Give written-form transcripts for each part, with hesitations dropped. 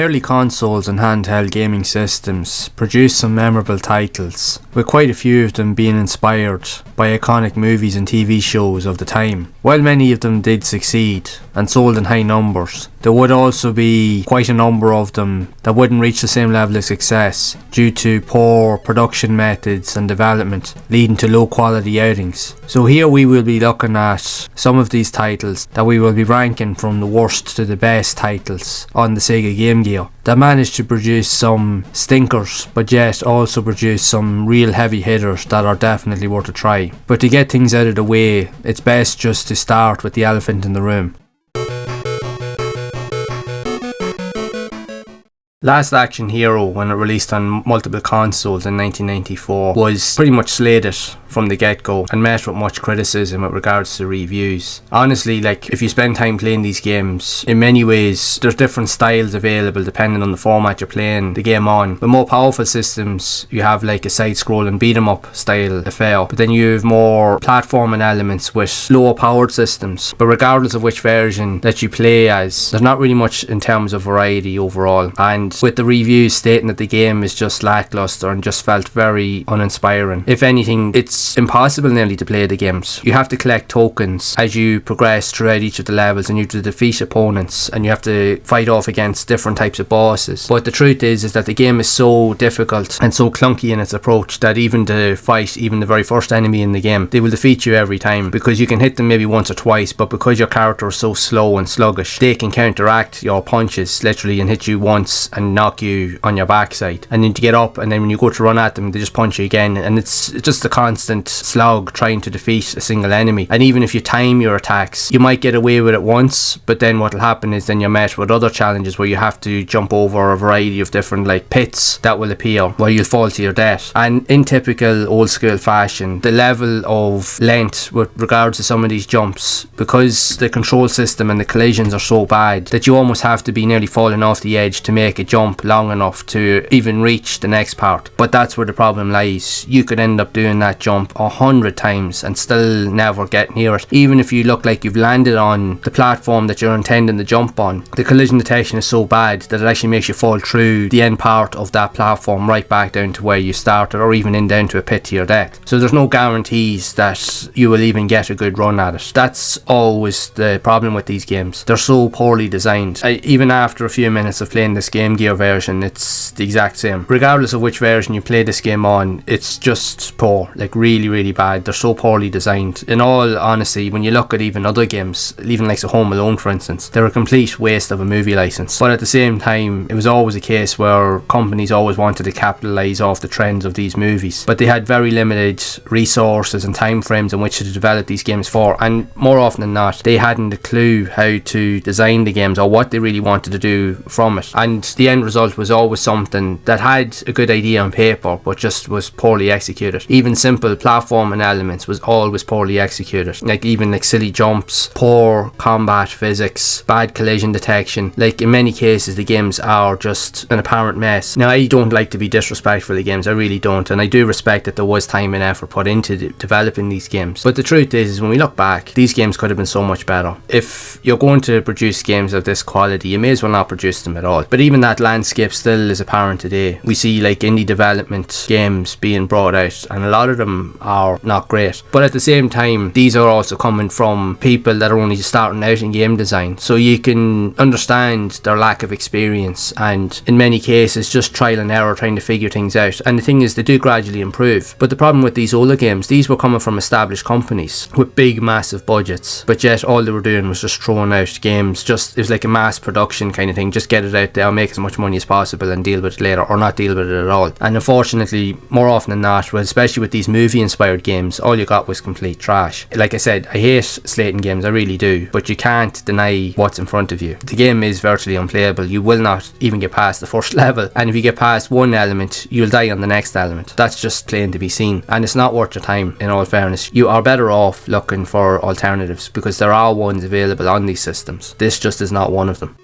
Early consoles and handheld gaming systems produced some memorable titles, with quite a few of them being inspired by iconic movies and TV shows of the time. While many of them did succeed and sold in high numbers, there would also be quite a number of them that wouldn't reach the same level of success due to poor production methods and development, leading to low quality outings. So here we will be looking at some of these titles that we will be ranking from the worst to the best titles on the Sega Game Gear that managed to produce some stinkers but yet also produce some real heavy hitters that are definitely worth a try. But to get things out of the way, it's best just to start with the elephant in the room. Last Action Hero, when it released on multiple consoles in 1994, was pretty much slated from the get-go and met with much criticism with regards to reviews. Honestly, if you spend time playing these games, in many ways there's different styles available depending on the format you're playing the game on. The more powerful systems, you have a side-scrolling beat-em-up style affair, but then you have more platforming elements with lower powered systems. But regardless of which version that you play as, there's not really much in terms of variety overall, and with the reviews stating that the game is just lackluster and just felt very uninspiring. If anything, it's impossible nearly to play the games. You have to collect tokens as you progress throughout each of the levels, and you have to defeat opponents and you have to fight off against different types of bosses. But the truth is that the game is so difficult and so clunky in its approach that even to fight even the very first enemy in the game, they will defeat you every time, because you can hit them maybe once or twice, but because your character is so slow and sluggish, they can counteract your punches literally and hit you once and knock you on your backside, and then you get up, and then when you go to run at them, they just punch you again, and it's just a constant slog trying to defeat a single enemy. And even if you time your attacks, you might get away with it once, but then what'll happen is then you're met with other challenges where you have to jump over a variety of different pits that will appear where you'll fall to your death. And in typical old school fashion, the level of length with regards to some of these jumps, because the control system and the collisions are so bad that you almost have to be nearly falling off the edge to make a jump long enough to even reach the next part. But that's where the problem lies. You could end up doing that jump 100 times and still never get near it. Even if you look like you've landed on the platform that you're intending to jump on, the collision detection is so bad that it actually makes you fall through the end part of that platform right back down to where you started, or even down to a pit to your death. So there's no guarantees that you will even get a good run at it. That's always the problem with these games. They're so poorly designed. Even after a few minutes of playing this Game Gear version, it's the exact same. Regardless of which version you play this game on, it's just poor. Really bad. They're so poorly designed. In all honesty, when you look at even other games, even like Home Alone for instance, they're a complete waste of a movie license. But at the same time, it was always a case where companies always wanted to capitalise off the trends of these movies, but they had very limited resources and time frames in which to develop these games for, and more often than not, they hadn't a clue how to design the games or what they really wanted to do from it. And the end result was always something that had a good idea on paper but just was poorly executed. Even simple platforming elements was always poorly executed, even silly jumps, poor combat physics, bad collision detection. In many cases the games are just an apparent mess. Now, I don't like to be disrespectful of games, I really don't, and I do respect that there was time and effort put into developing these games, but the truth is when we look back, these games could have been so much better. If you're going to produce games of this quality, you may as well not produce them at all. But even that landscape still is apparent today. We see indie development games being brought out, and a lot of them are not great, but at the same time these are also coming from people that are only starting out in game design, so you can understand their lack of experience and in many cases just trial and error trying to figure things out. And the thing is, they do gradually improve, but the problem with these older games, these were coming from established companies with big massive budgets, but yet all they were doing was just throwing out games. It was like a mass production kind of thing, just get it out there, make as much money as possible and deal with it later, or not deal with it at all. And unfortunately, more often than not, especially with these movie inspired games, all you got was complete trash. Like I said, I hate slating games, I really do, but you can't deny what's in front of you. The game is virtually unplayable. You will not even get past the first level, and if you get past one element, you'll die on the next element. That's just plain to be seen, and it's not worth your time. In all fairness, you are better off looking for alternatives, because there are ones available on these systems. This just is not one of them.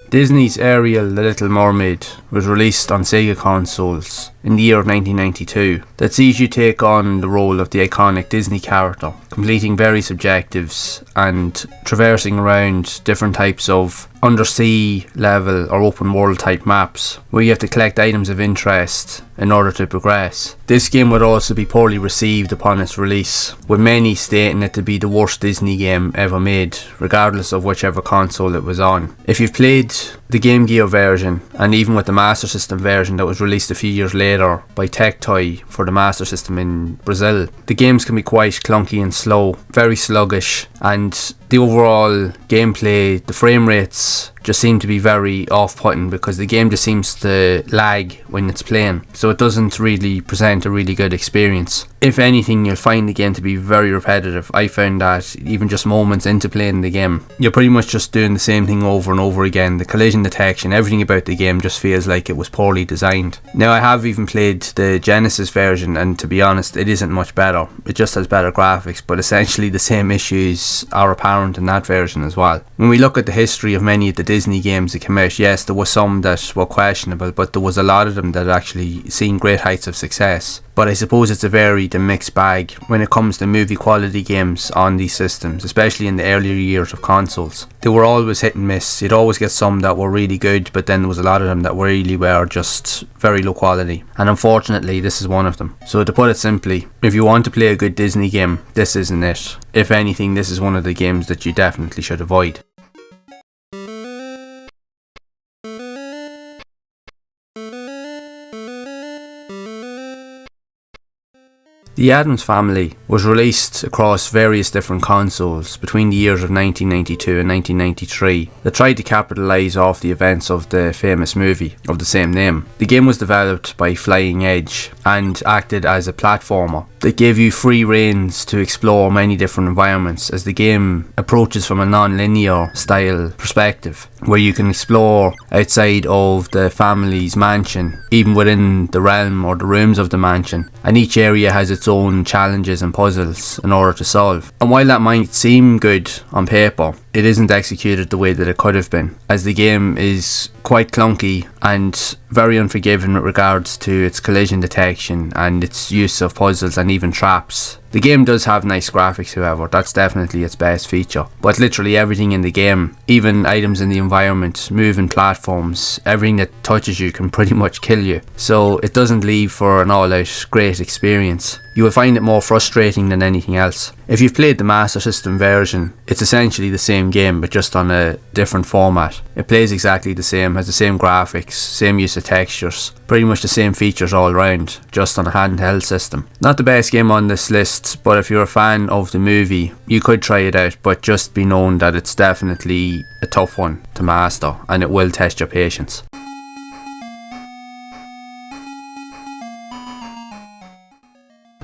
Disney's Ariel, the Little Mermaid was released on Sega consoles in the year of 1992 that sees you take on the role of the iconic Disney character, completing various objectives and traversing around different types of undersea level or open world type maps where you have to collect items of interest in order to progress. This game would also be poorly received upon its release, with many stating it to be the worst Disney game ever made, regardless of whichever console it was on. If you've played the Game Gear version, and even with the Master System version that was released a few years later by Tectoy for the Master System in Brazil, the games can be quite clunky and slow, very sluggish, and the overall gameplay, the frame rates just seem to be very off-putting because the game just seems to lag when it's playing, so it doesn't really present a really good experience. If anything, you'll find the game to be very repetitive. I found that even just moments into playing the game, you're pretty much just doing the same thing over and over again. The collision detection, everything about the game just feels like it was poorly designed. Now, I have even played the Genesis version, and to be honest, it isn't much better. It just has better graphics, but essentially the same issues are apparent in that version as well. When we look at the history of many of the Disney games that came out, yes, there were some that were questionable, but there was a lot of them that actually seen great heights of success. But I suppose it's a varied and mixed bag when it comes to movie quality games on these systems, especially in the earlier years of consoles. They were always hit and miss. You'd always get some that were really good, but then there was a lot of them that really were just very low quality. And unfortunately, this is one of them. So to put it simply, if you want to play a good Disney game, this isn't it. If anything, this is one of the games that you definitely should avoid. The Addams Family was released across various different consoles between the years of 1992 and 1993 that tried to capitalise off the events of the famous movie of the same name. The game was developed by Flying Edge and acted as a platformer that gave you free reins to explore many different environments as the game approaches from a non-linear style perspective, where you can explore outside of the family's mansion, even within the realm or the rooms of the mansion, and each area has its own challenges and puzzles in order to solve. And while that might seem good on paper, it isn't executed the way that it could have been, as the game is quite clunky and very unforgiving with regards to its collision detection and its use of puzzles and even traps. The game does have nice graphics, however, that's definitely its best feature, but literally everything in the game, even items in the environment, moving platforms, everything that touches you can pretty much kill you, so it doesn't leave for an all-out great experience. You will find it more frustrating than anything else. If you've played the Master System version, it's essentially the same game but just on a different format. It plays exactly the same, has the same graphics, same use of textures, pretty much the same features all around, just on a handheld system. Not the best game on this list, but if you're a fan of the movie, you could try it out, but just be known that it's definitely a tough one to master and it will test your patience.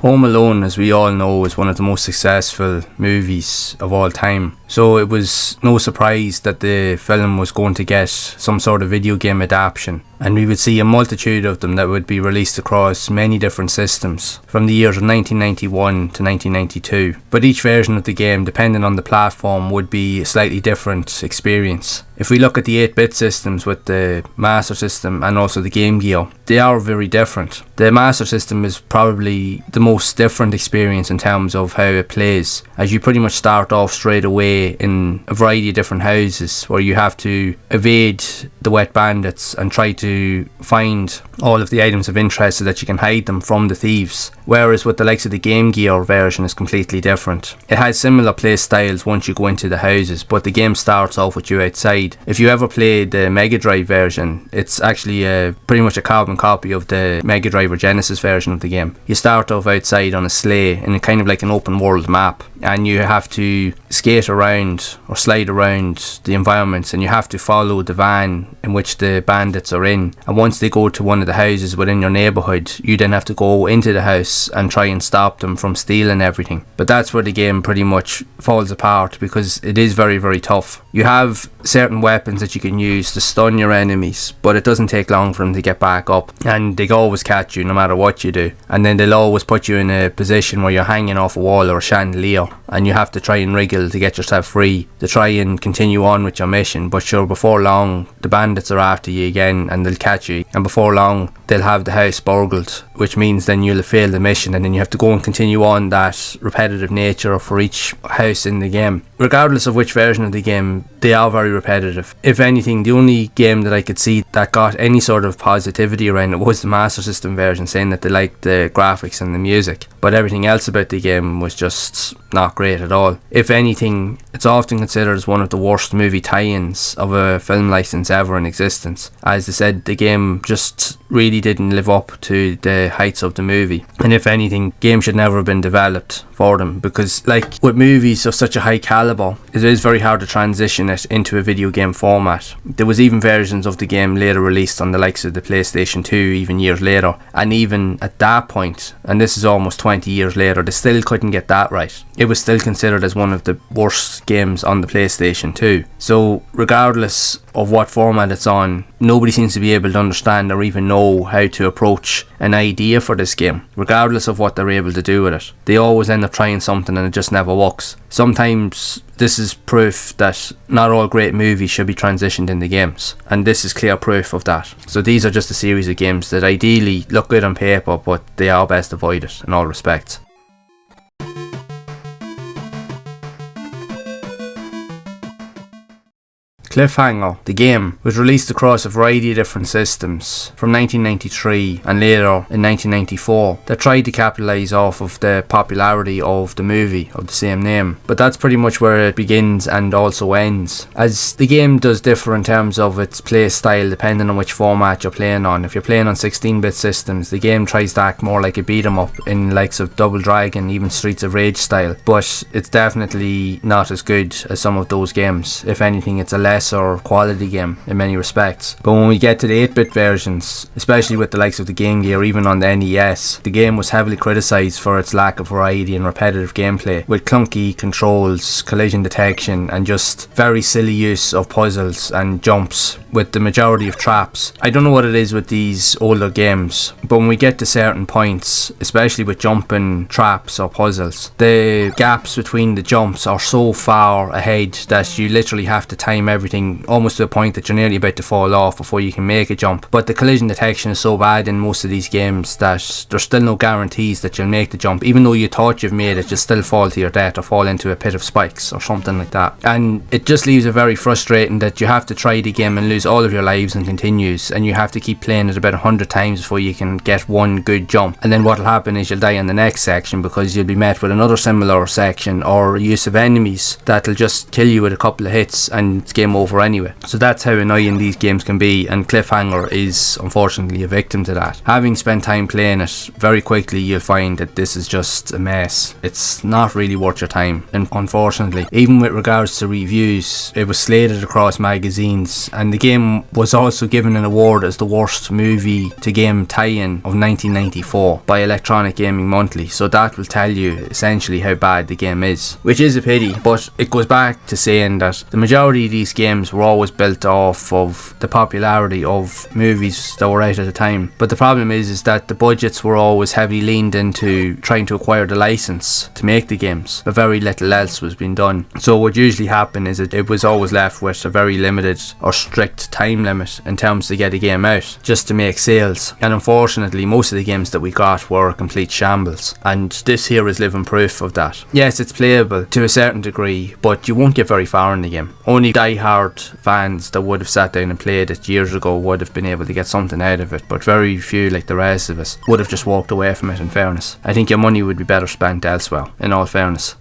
Home Alone, as we all know, is one of the most successful movies of all time, so it was no surprise that the film was going to get some sort of video game adaptation, and we would see a multitude of them that would be released across many different systems from the years of 1991 to 1992, but each version of the game, depending on the platform, would be a slightly different experience. If we look at the 8-bit systems with the Master System and also the Game Gear, they are very different. The Master System is probably the most different experience in terms of how it plays, as you pretty much start off straight away in a variety of different houses where you have to evade the wet bandits and try to find all of the items of interest so that you can hide them from the thieves. Whereas with the likes of the Game Gear version is completely different. It has similar play styles once you go into the houses, but the game starts off with you outside. If you ever played the Mega Drive version, it's actually pretty much a carbon copy of the Mega Drive or Genesis version of the game. You start off outside on a sleigh in a kind of like an open world map, and you have to skate around or slide around the environments, and you have to follow the van in which the bandits are in, and once they go to one of the houses within your neighbourhood, you then have to go into the house and try and stop them from stealing everything. But that's where the game pretty much falls apart, because it is very, very tough. You have certain weapons that you can use to stun your enemies, but it doesn't take long for them to get back up, and they always catch you no matter what you do, and then they'll always put you in a position where you're hanging off a wall or a chandelier, and you have to try and wriggle to get yourself free to try and continue on with your mission. But sure, before long the bandits are after you again and they'll catch you, and before long they'll have the house burgled which means then you'll fail the mission and then you have to go and continue on that repetitive nature for each house in the game. Regardless of which version of the game, they are very repetitive. If anything, the only game that I could see that got any sort of positivity around it was the Master System version, saying that they liked the graphics and the music, but everything else about the game was just not great at all. If anything, it's often considered as one of the worst movie tie-ins of a film license ever in existence. As I said, the game just really didn't live up to the heights of the movie, and if anything, games should never have been developed for them, because like with movies of such a high caliber, it is very hard to transition it into a video game format. There was even versions of the game later released on the likes of the PlayStation 2 even years later, and even at that point, and this is almost 20 years later, they still couldn't get that right. It was still considered as one of the worst games on the PlayStation 2. So regardless of what format it's on, nobody seems to be able to understand or even know how to approach an idea for this game, regardless of what they're able to do with it. They always end up trying something and it just never works. Sometimes this is proof that not all great movies should be transitioned into games, and this is clear proof of that. So these are just a series of games that ideally look good on paper, but they are best avoided in all respects. Cliffhanger, the game, was released across a variety of different systems from 1993 and later in 1994 that tried to capitalise off of the popularity of the movie of the same name, but that's pretty much where it begins and also ends, as the game does differ in terms of its play style depending on which format you're playing on. If you're playing on 16-bit systems, the game tries to act more like a beat 'em up in the likes of Double Dragon, even Streets of Rage style, but it's definitely not as good as some of those games. If anything, it's a lesser quality game in many respects. But when we get to the 8-bit versions, especially with the likes of the Game Gear, even on the NES, the game was heavily criticised for its lack of variety and repetitive gameplay, with clunky controls, collision detection, and just very silly use of puzzles and jumps, with the majority of traps. I don't know what it is with these older games, but when we get to certain points, especially with jumping traps or puzzles, the gaps between the jumps are so far ahead that you literally have to time everything almost to a point that you're nearly about to fall off before you can make a jump. But the collision detection is so bad in most of these games that there's still no guarantees that you'll make the jump. Even though you thought you've made it, you'll still fall to your death or fall into a pit of spikes or something like that. And it just leaves it very frustrating that you have to try the game and lose all of your lives and continues, and you have to keep playing it about 100 times before you can get one good jump. And then what'll happen is you'll die in the next section because you'll be met with another similar section or use of enemies that'll just kill you with a couple of hits and it's game over anyway. So that's how annoying these games can be, and Cliffhanger is unfortunately a victim to that. Having spent time playing it, very quickly you'll find that this is just a mess. It's not really worth your time, and unfortunately, even with regards to reviews, it was slated across magazines, and the game was also given an award as the worst movie to game tie-in of 1994 by Electronic Gaming Monthly. So that will tell you essentially how bad the game is, which is a pity, but it goes back to saying that the majority of these games were always built off of the popularity of movies that were out at the time. But the problem is that the budgets were always heavily leaned into trying to acquire the license to make the games, but very little else was being done. So what usually happened is it was always left with a very limited or strict time limit in terms to get a game out, just to make sales. And unfortunately, most of the games that we got were a complete shambles, and this here is living proof of that. Yes, it's playable to a certain degree, but you won't get very far in the game. Only die-hard fans that would have sat down and played it years ago would have been able to get something out of it, but very few, like the rest of us, would have just walked away from it, in fairness. I think your money would be better spent elsewhere, in all fairness.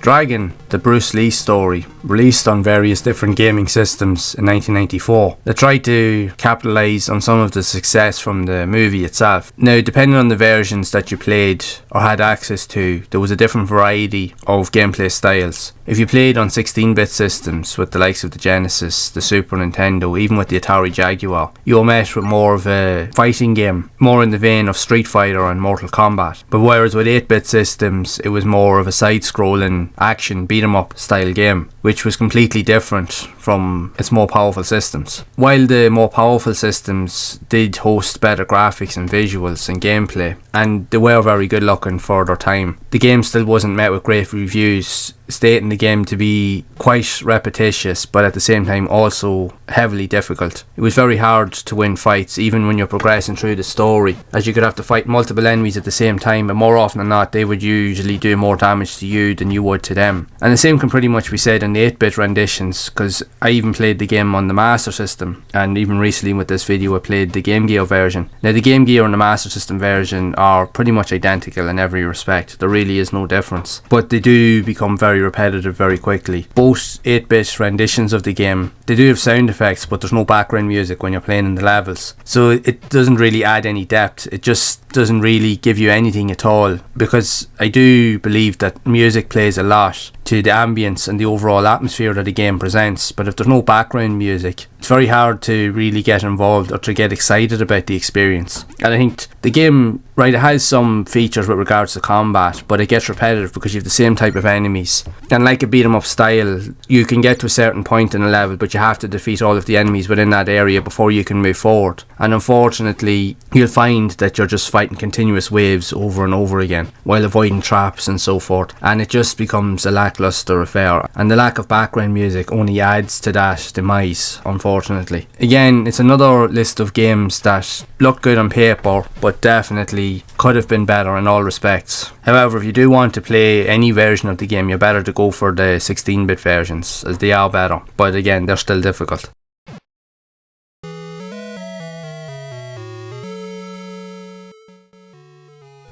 Dragon, the Bruce Lee story, released on various different gaming systems in 1994. They tried to capitalise on some of the success from the movie itself. Now, depending on the versions that you played or had access to, there was a different variety of gameplay styles. If you played on 16-bit systems with the likes of the Genesis, the Super Nintendo, even with the Atari Jaguar, you were met with more of a fighting game, more in the vein of Street Fighter and Mortal Kombat. But whereas with 8-bit systems, it was more of a side-scrolling action beat-em-up style game, which was completely different from its more powerful systems. While the more powerful systems did host better graphics and visuals and gameplay, and they were very good looking for their time. The game still wasn't met with great reviews, stating the game to be quite repetitious, but at the same time also heavily difficult. It was very hard to win fights, even when you're progressing through the story, as you could have to fight multiple enemies at the same time, and more often than not they would usually do more damage to you than you would to them. And the same can pretty much be said in the 8-bit renditions, because I even played the game on the Master System, and even recently with this video I played the Game Gear version. Now the Game Gear and the Master System version are pretty much identical in every respect. There really is no difference, but they do become very repetitive very quickly. Both 8-bit renditions of the game, they do have sound effects, but there's no background music when you're playing in the levels, so it doesn't really add any depth. It just doesn't really give you anything at all, because I do believe that music plays a lot to the ambience and the overall atmosphere that the game presents, but if there's no background music, it's very hard to really get involved or to get excited about the experience. And I think the game, right, it has some features with regards to combat, but it gets repetitive because you have the same type of enemies, and like a beat 'em up style, you can get to a certain point in a level, but you have to defeat all of the enemies within that area before you can move forward. And unfortunately you'll find that you're just fighting continuous waves over and over again while avoiding traps and so forth, and it just becomes a lackluster affair, and the lack of background music only adds to that demise, unfortunately. Again, it's another list of games that look good on paper, but definitely could have been better in all respects. However, if you do want to play any version of the game, you're better to go for the 16-bit versions, as they are better, but again, they're still difficult.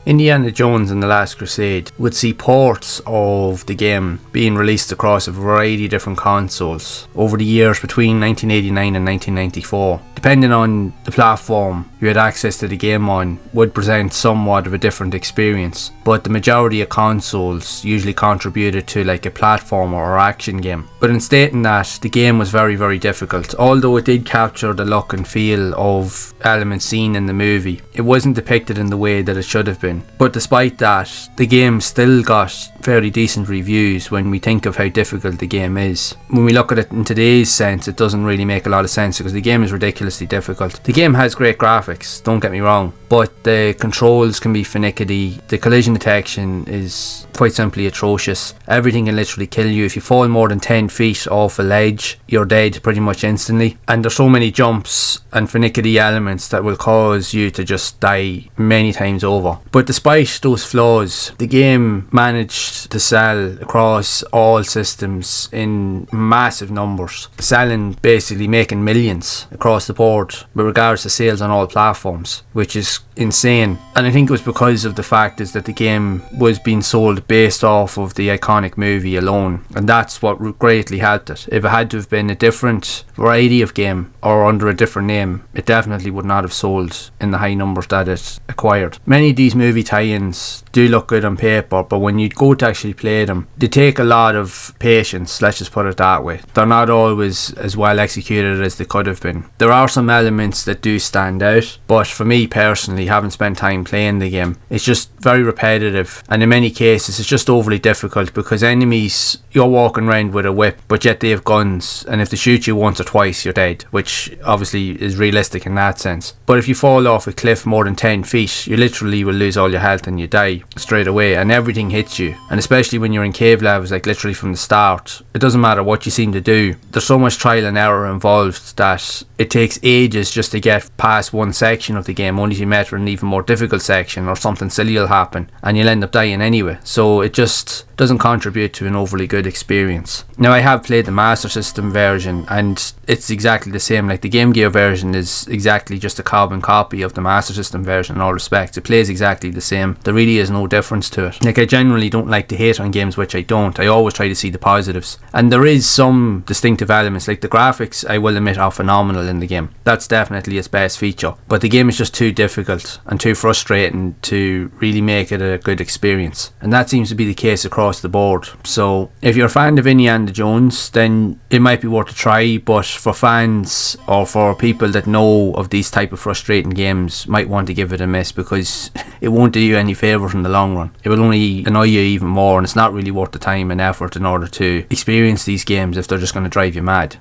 Indiana Jones and the Last Crusade would see ports of the game being released across a variety of different consoles over the years between 1989 and 1994. Depending on the platform you had access to the game on would present somewhat of a different experience, but the majority of consoles usually contributed to like a platformer or action game. But in stating that, the game was very, very difficult. Although it did capture the look and feel of elements seen in the movie, it wasn't depicted in the way that it should have been. But despite that, the game still got fairly decent reviews when we think of how difficult the game is. When we look at it in today's sense, it doesn't really make a lot of sense because the game is ridiculously difficult. The game has great graphics, don't get me wrong, but the controls can be finicky. The collision detection is quite simply atrocious. Everything can literally kill you. If you fall more than 10 feet off a ledge, you're dead pretty much instantly. And there's so many jumps and finicky elements that will cause you to just die many times over. But despite those flaws, the game managed to sell across all systems in massive numbers, selling, basically making millions across the board with regards to sales on all platforms, which is insane. And I think it was because of the fact is that the game was being sold based off of the iconic movie alone, and that's what greatly helped it. If it had to have been a different variety of game or under a different name, it definitely would not have sold in the high numbers that it acquired. Many of these movie tie-ins do look good on paper, but when you go to actually play them, they take a lot of patience, let's just put it that way. They're not always as well executed as they could have been. There are some elements that do stand out, but for me personally, having spent time playing the game, it's just very repetitive, and in many cases it's just overly difficult because enemies, you're walking around with a whip, but yet they have guns, and if they shoot you once or twice you're dead, which obviously is realistic in that sense. But if you fall off a cliff more than 10 feet, you literally will lose all your health and you die straight away, and everything hits you. And especially when you're in cave levels, like literally from the start, it doesn't matter what you seem to do, there's so much trial and error involved that it takes ages just to get past one section of the game, only to be met with an even more difficult section or something silly will happen and you'll end up dying anyway. So it just doesn't contribute to an overly good experience. Now, I have played the Master System version and it's exactly the same. Like the Game Gear version is exactly just a carbon copy of the Master System version in all respects. It plays exactly the same. There really is no difference to it. Like, I generally don't like to hate on games, which I don't. I always try to see the positives, and there is some distinctive elements. Like the graphics, I will admit, are phenomenal in the game. That's definitely its best feature, but the game is just too difficult and too frustrating to really make it a good experience, and that seems to be the case across the board. So if you're a fan of Indiana Jones, then it might be worth a try, but for fans or for people that know of these type of frustrating games, might want to give it a miss, because it won't do you any favours in the long run. It will only annoy you even more, and it's not really worth the time and effort in order to experience these games if they're just going to drive you mad.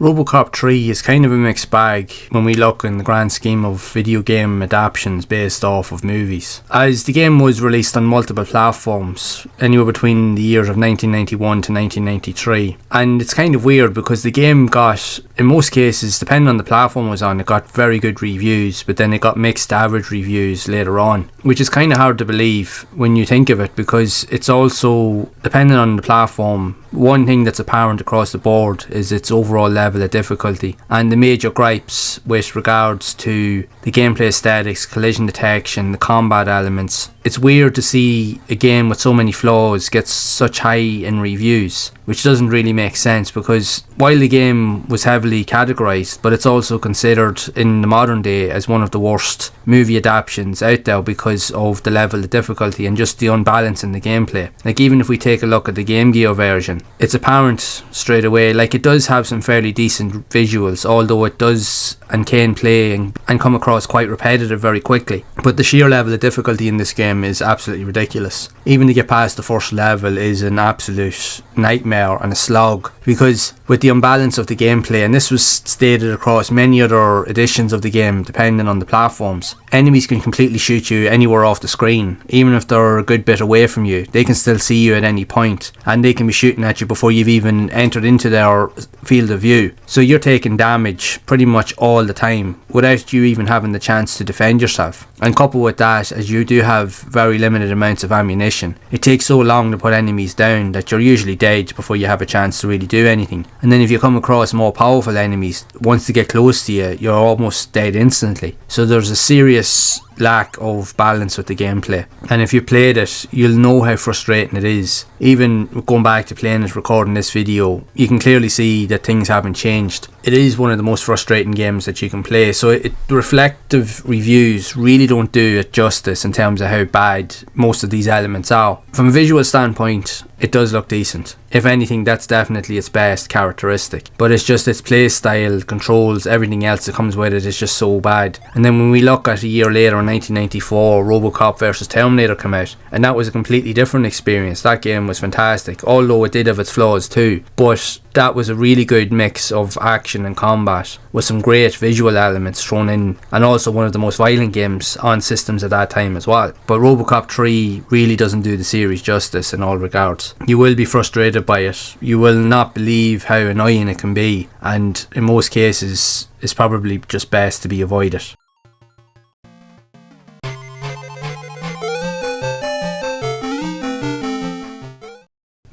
Robocop 3 is kind of a mixed bag when we look in the grand scheme of video game adaptations based off of movies, as the game was released on multiple platforms anywhere between the years of 1991 to 1993, and it's kind of weird because the game got, in most cases, depending on the platform it was on, it got very good reviews, but then it got mixed average reviews later on, which is kind of hard to believe when you think of it, because it's also depending on the platform. One thing that's apparent across the board is its overall level of difficulty, and the major gripes with regards to the gameplay aesthetics, collision detection, the combat elements. It's weird to see a game with so many flaws get such high in reviews, which doesn't really make sense, because while the game was heavily categorised, but it's also considered in the modern day as one of the worst movie adaptations out there because of the level of difficulty and just the unbalance in the gameplay. Like, even if we take a look at the Game Gear version, it's apparent straight away, like, it does have some fairly decent visuals, although it does and can play and come across quite repetitive very quickly. But the sheer level of difficulty in this game is absolutely ridiculous. Even to get past the first level is an absolute nightmare and a slog, because with the imbalance of the gameplay, and this was stated across many other editions of the game depending on the platforms, enemies can completely shoot you anywhere off the screen. Even if they're a good bit away from you, they can still see you at any point, and they can be shooting at you before you've even entered into their field of view. So you're taking damage pretty much all the time without you even having the chance to defend yourself. And coupled with that, as you do have very limited amounts of ammunition, it takes so long to put enemies down that you're usually dead before you have a chance to really do anything. And then if you come across more powerful enemies, once they get close to you, you're almost dead instantly. So there's a serious lack of balance with the gameplay, and if you played it, you'll know how frustrating it is. Even going back to playing it, recording this video, you can clearly see that things haven't changed. It is one of the most frustrating games that you can play, so the reflective reviews really don't do it justice in terms of how bad most of these elements are. From a visual standpoint, it does look decent. If anything, that's definitely its best characteristic, but it's just its play style, controls, everything else that comes with it is just so bad. And then when we look at a year later, in 1994, Robocop vs Terminator came out, and that was a completely different experience. That game was fantastic, although it did have its flaws too, but that was a really good mix of action and combat with some great visual elements thrown in, and also one of the most violent games on systems at that time as well. But Robocop 3 really doesn't do the series justice in all regards. You will be frustrated by it, you will not believe how annoying it can be, and in most cases it's probably just best to be avoided.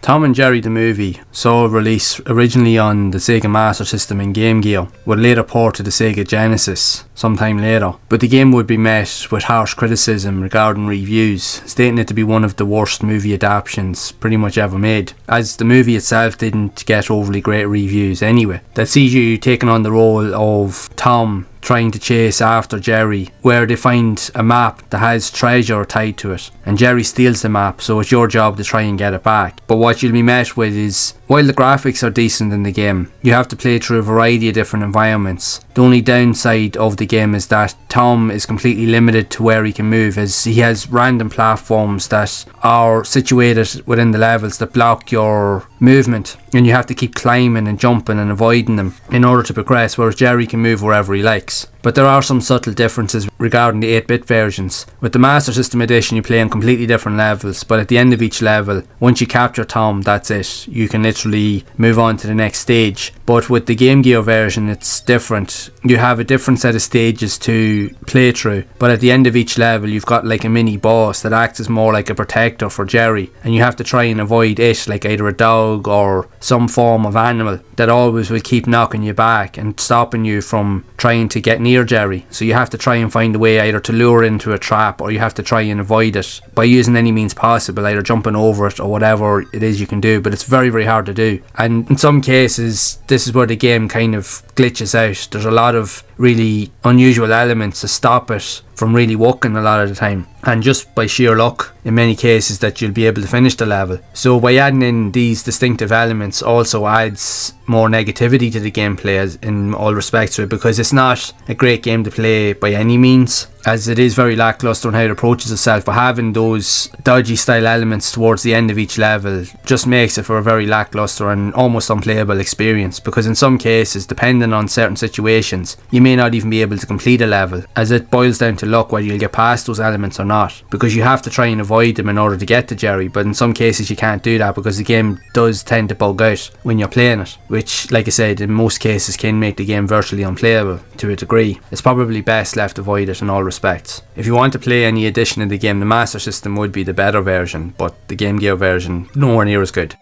Tom and Jerry the movie saw a release originally on the Sega Master System and Game Gear, would later port to the Sega Genesis sometime later, but the game would be met with harsh criticism regarding reviews, stating it to be one of the worst movie adaptations pretty much ever made, as the movie itself didn't get overly great reviews anyway. That sees you taking on the role of Tom trying to chase after Jerry, where they find a map that has treasure tied to it, and Jerry steals the map, so it's your job to try and get it back. But what you'll be met with is, while the graphics are decent in the game, you have to play through a variety of different environments. The only downside of the game is that Tom is completely limited to where he can move, as he has random platforms that are situated within the levels that block your movement, and you have to keep climbing and jumping and avoiding them in order to progress, whereas Jerry can move wherever he likes. But there are some subtle differences regarding the 8-bit versions. With the Master System edition, you play on completely different levels, but at the end of each level, once you capture Tom, that's it. You can literally move on to the next stage. But with the Game Gear version, it's different. You have a different set of stages to play through, but at the end of each level, you've got like a mini boss that acts as more like a protector for Jerry, and you have to try and avoid it, like either a dog or some form of animal that always will keep knocking you back and stopping you from trying to get near Jerry. So you have to try and find a way either to lure into a trap, or you have to try and avoid it by using any means possible, either jumping over it or whatever it is you can do. But it's very, very hard to do, and in some cases this is where the game kind of glitches out. There's a lot of really unusual elements to stop it from really working a lot of the time, and just by sheer luck in many cases that you'll be able to finish the level. So by adding in these distinctive elements also adds more negativity to the gameplay in all respects to it, because it's not a great game to play by any means. as it is very lackluster on how it approaches itself, but having those dodgy style elements towards the end of each level just makes it for a very lackluster and almost unplayable experience, because in some cases, depending on certain situations, you may not even be able to complete a level, as it boils down to luck whether you'll get past those elements or not, because you have to try and avoid them in order to get to Jerry, but in some cases you can't do that because the game does tend to bug out when you're playing it, which, like I said, in most cases can make the game virtually unplayable to a degree. It's probably best left avoided in all respects. If you want to play any edition of the game, the Master System would be the better version, but the Game Gear version nowhere near as good.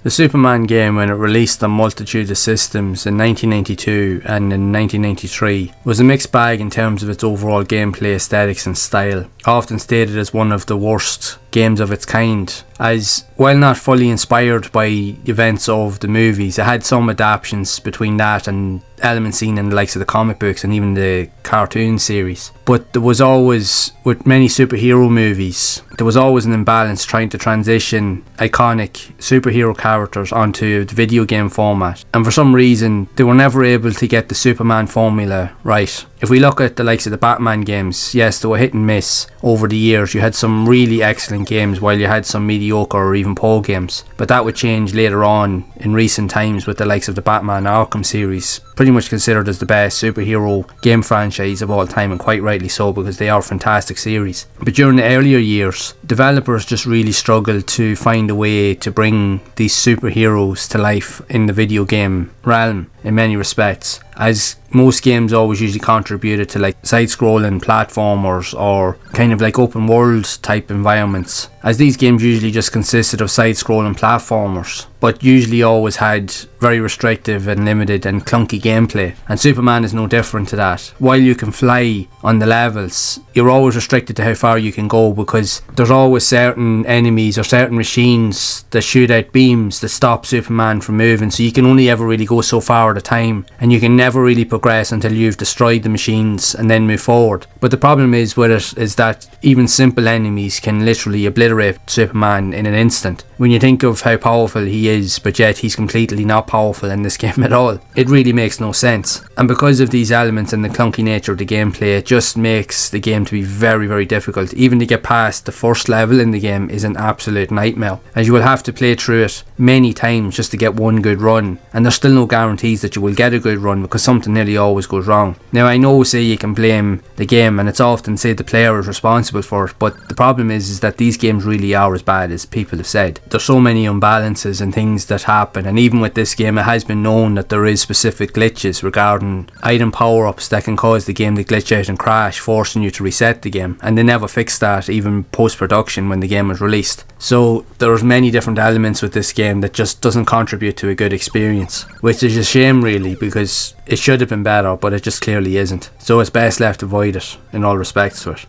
The Superman game, when it released on multitude of systems in 1992 and in 1993, was a mixed bag in terms of its overall gameplay aesthetics and style, often stated as one of the worst games of its kind, as while not fully inspired by events of the movies, it had some adaptations between that and elements seen in the likes of the comic books and even the cartoon series. But there was always, with many superhero movies, there was always an imbalance trying to transition iconic superhero characters onto the video game format, and for some reason they were never able to get the Superman formula right. If we look at the likes of the Batman games, yes, they were hit and miss over the years. You had some really excellent games while you had some mediocre or even poor games, but that would change later on in recent times with the likes of the Batman Arkham series, pretty much considered as the best superhero game franchise of all time, and quite rightly so, because they are fantastic series. But during the earlier years, developers just really struggled to find a way to bring these superheroes to life in the video game realm in many respects, as most games always usually contributed to like side-scrolling platformers or kind of like open world type environments, as these games usually just consisted of side-scrolling platformers, but usually always had very restrictive and limited and clunky gameplay, and Superman is no different to that. While you can fly on the levels, you're always restricted to how far you can go, because there's always certain enemies or certain machines that shoot out beams that stop Superman from moving, so you can only ever really go so far at a time, and you can never really progress until you've destroyed the machines and then move forward. But the problem is with it is that even simple enemies can literally obliterate Superman in an instant. When you think of how powerful he is, but yet he's completely not powerful in this game at all, it really makes no sense. And because of these elements and the clunky nature of the gameplay, it just makes the game to be very, very difficult. Even to get past the first level in the game is an absolute nightmare, as you will have to play through it many times just to get one good run, and there's still no guarantees that you will get a good run, because something nearly always goes wrong. Now, I know, say, you can blame the game, and it's often said the player is responsible for it, but the problem is that these games really are as bad as people have said. There's so many imbalances and things that happen, and even with this game it has been known that there is specific glitches regarding item power-ups that can cause the game to glitch out and crash, forcing you to reset the game, and they never fixed that even post-production when the game was released. So there's many different elements with this game that just doesn't contribute to a good experience, which is a shame really, because it should have been better, but it just clearly isn't. So it's best left avoided in all respects to it.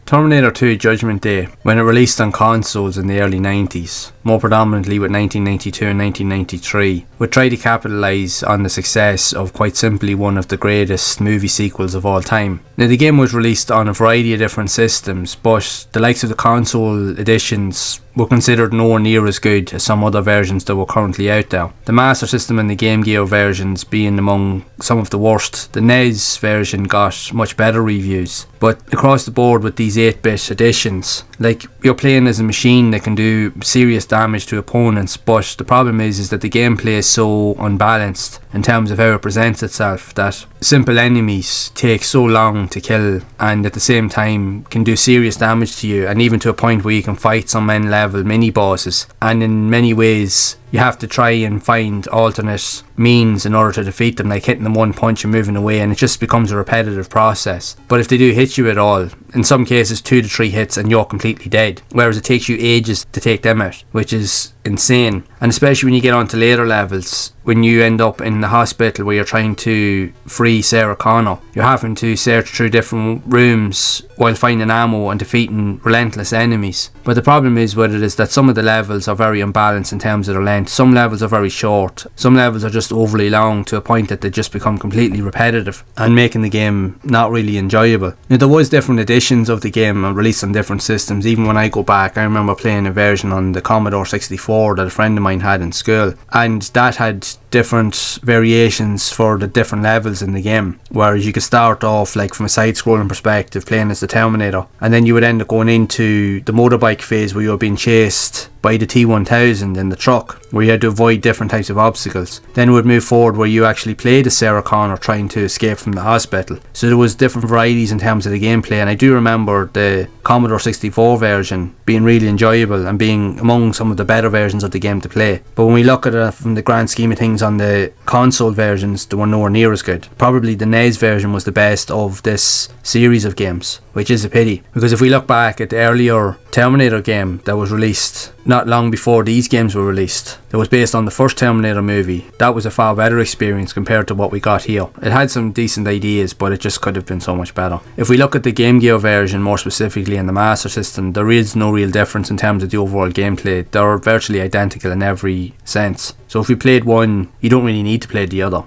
Terminator 2 Judgement Day, when it released on consoles in the early 90s, more predominantly with 1992 and 1993, would try to capitalise on the success of quite simply one of the greatest movie sequels of all time. Now, the game was released on a variety of different systems, but the likes of the console editions were considered nowhere near as good as some other versions that were currently out there. The Master System and the Game Gear versions being among some of the worst. The NES version got much better reviews, but across the board with these 8-bit editions, like, you're playing as a machine that can do serious damage to opponents, but the problem is that the gameplay is so unbalanced in terms of how it presents itself that simple enemies take so long to kill, and at the same time can do serious damage to you, and even to a point where you can fight some end level mini bosses, and in many ways you have to try and find alternate means in order to defeat them, like hitting them one punch and moving away, and it just becomes a repetitive process. But if they do hit you at all, in some cases 2 to 3 hits and you're completely dead, whereas it takes you ages to take them out, which is insane. And especially when you get onto later levels, when you end up in the hospital where you're trying to free Sarah Connor, you're having to search through different rooms while finding ammo and defeating relentless enemies. But the problem is with it is that some of the levels are very unbalanced in terms of their length. Some levels are very short, some levels are just overly long to a point that they just become completely repetitive and making the game not really enjoyable. Now, there was different editions of the game released on different systems. Even when I go back, I remember playing a version on the Commodore 64 that a friend of mine had in school, and that had different variations for the different levels in the game, whereas you could start off like from a side-scrolling perspective playing as the Terminator, and then you would end up going into the motorbike phase where you were being chased by the T-1000 in the truck, where you had to avoid different types of obstacles. Then it would move forward where you actually played as Sarah Connor trying to escape from the hospital. So there was different varieties in terms of the gameplay, and I do remember the Commodore 64 version being really enjoyable and being among some of the better versions of the game to play. But when we look at it from the grand scheme of things on the console versions, they were nowhere near as good. Probably the NES version was the best of this series of games, which is a pity, because if we look back at the earlier Terminator game that was released not long before these games were released, that was based on the first Terminator movie, that was a far better experience compared to what we got here. It had some decent ideas, but it just could have been so much better. If we look at the Game Gear version more specifically and the Master System, there is no real difference in terms of the overall gameplay. They're virtually identical in every sense. So if you played one, you don't really need to play the other.